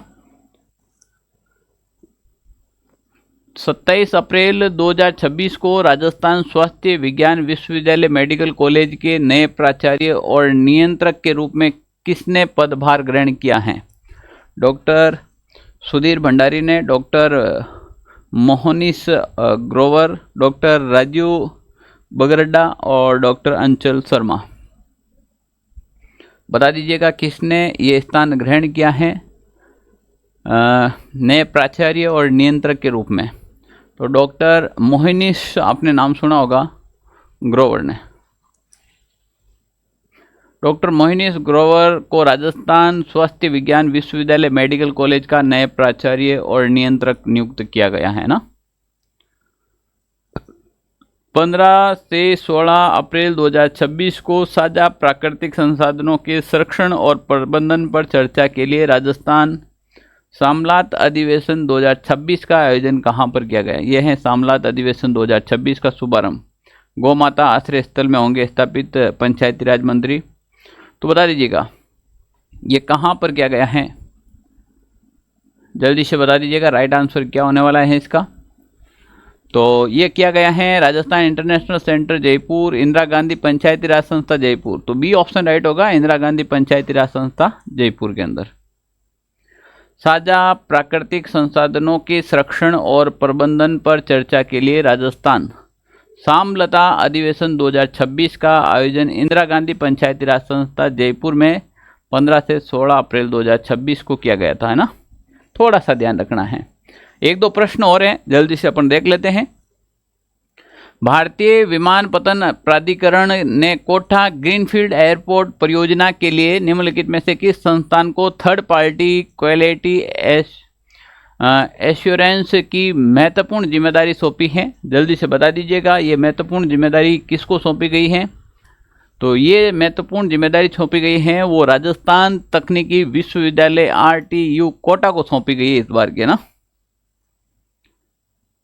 27 अप्रैल 2026 को राजस्थान स्वास्थ्य विज्ञान विश्वविद्यालय मेडिकल कॉलेज के नए प्राचार्य और नियंत्रक के रूप में किसने पदभार ग्रहण किया है? डॉक्टर सुधीर भंडारी ने, डॉक्टर मोहनीश ग्रोवर, डॉक्टर राजू बगरड्डा और डॉक्टर अंचल शर्मा। बता दीजिएगा किसने ये स्थान ग्रहण किया है नए प्राचार्य और नियंत्रक के रूप में? तो डॉक्टर मोहनीश, आपने नाम सुना होगा, ग्रोवर ने। डॉक्टर मोहनीश ग्रोवर को राजस्थान स्वास्थ्य विज्ञान विश्वविद्यालय मेडिकल कॉलेज का नए प्राचार्य और नियंत्रक नियुक्त किया गया है ना। 15 से 16 अप्रैल 2026 को साझा प्राकृतिक संसाधनों के संरक्षण और प्रबंधन पर चर्चा के लिए राजस्थान सामलात अधिवेशन 2026 का आयोजन कहाँ पर किया गया? यह है सामलात अधिवेशन 2026 का शुभारंभ गौ माता आश्रय स्थल में होंगे स्थापित पंचायती राज मंत्री। तो बता दीजिएगा ये कहाँ पर किया गया है, जल्दी से बता दीजिएगा राइट आंसर क्या होने वाला है इसका। तो ये किया गया है राजस्थान इंटरनेशनल सेंटर जयपुर, इंदिरा गांधी पंचायती राज संस्था जयपुर। तो बी ऑप्शन राइट होगा, इंदिरा गांधी पंचायती राज संस्था जयपुर के अंदर। साझा प्राकृतिक संसाधनों के संरक्षण और प्रबंधन पर चर्चा के लिए राजस्थान सामलता अधिवेशन 2026 का आयोजन इंदिरा गांधी पंचायती राज संस्था जयपुर में 15 से 16 अप्रैल 2026 को किया गया था, है ना। थोड़ा सा ध्यान रखना है। 1-2 प्रश्न और हैं, जल्दी से अपन देख लेते हैं। भारतीय विमानपत्तन प्राधिकरण ने कोटा ग्रीनफील्ड एयरपोर्ट परियोजना के लिए निम्नलिखित में से किस संस्थान को थर्ड पार्टी क्वालिटी एश्योरेंस की महत्वपूर्ण जिम्मेदारी सौंपी है? जल्दी से बता दीजिएगा, ये महत्वपूर्ण जिम्मेदारी किसको सौंपी गई है? तो ये महत्वपूर्ण जिम्मेदारी सौंपी गई है वो राजस्थान तकनीकी विश्वविद्यालय RTU कोटा को सौंपी गई है इस बार के ना।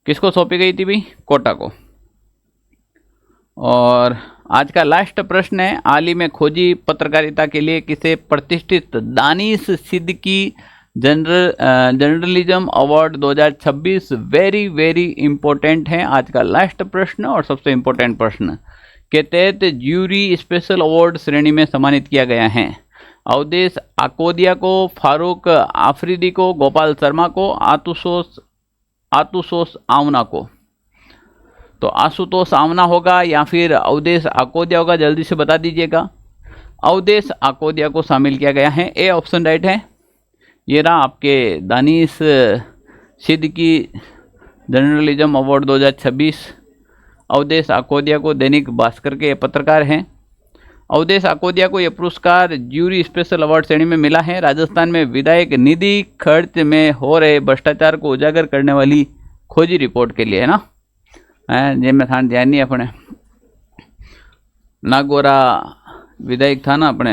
किसको सौंपी गई थी भाई? कोटा को। और आज का लास्ट प्रश्न है, हाल ही में खोजी पत्रकारिता के लिए किसे प्रतिष्ठित Danish Siddiqui journalism award 2026 very very important है आज का लास्ट प्रश्न और सबसे इंपॉर्टेंट प्रश्न के तहत ज्यूरी स्पेशल अवार्ड श्रेणी में सम्मानित किया गया है? अवधेश आकोदिया को, फारूक आफरीदी को, गोपाल शर्मा को, आशुतोष आमना को? तो आशुतोष आमना होगा या फिर अवधेश आकोदिया होगा? जल्दी से बता दीजिएगा। अवधेश आकोदिया को शामिल किया गया है, ए ऑप्शन राइट है। ये रहा आपके दानिश सिद्दीकी जर्नलिज्म अवार्ड 2026। अवधेश आकोदिया को दैनिक भास्कर के पत्रकार हैं। अवधेश आकोदिया को यह पुरस्कार ज्यूरी स्पेशल अवार्ड श्रेणी में मिला है। राजस्थान में विधायक निधि खर्च में हो रहे भ्रष्टाचार को उजागर करने वाली खोजी रिपोर्ट के लिए है ना, जिनमें था ध्यान नहीं अपने नागौरा विधायक था ना अपने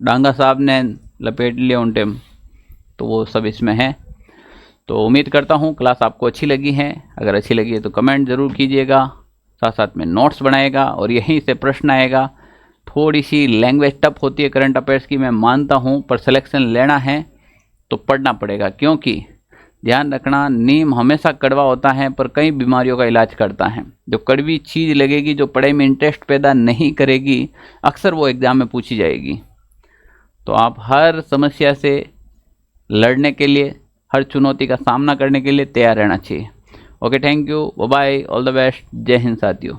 डांगा साहब ने लपेट लिया उन टाइम, तो वो सब इसमें है। तो उम्मीद करता हूँ क्लास आपको अच्छी लगी है। अगर अच्छी लगी है तो कमेंट ज़रूर कीजिएगा, साथ साथ में नोट्स बनाएगा और यहीं से प्रश्न आएगा। थोड़ी सी लैंग्वेज टफ होती है करंट अफेयर्स की, मैं मानता हूँ, पर सिलेक्शन लेना है तो पढ़ना पड़ेगा, क्योंकि ध्यान रखना नीम हमेशा कड़वा होता है पर कई बीमारियों का इलाज करता है। जो कड़वी चीज़ लगेगी, जो पढ़ाई में इंटरेस्ट पैदा नहीं करेगी, अक्सर वो एग्ज़ाम में पूछी जाएगी। तो आप हर समस्या से लड़ने के लिए, हर चुनौती का सामना करने के लिए तैयार रहना चाहिए। Okay, thank you, bye bye, all the best, जय हिंद साथियों।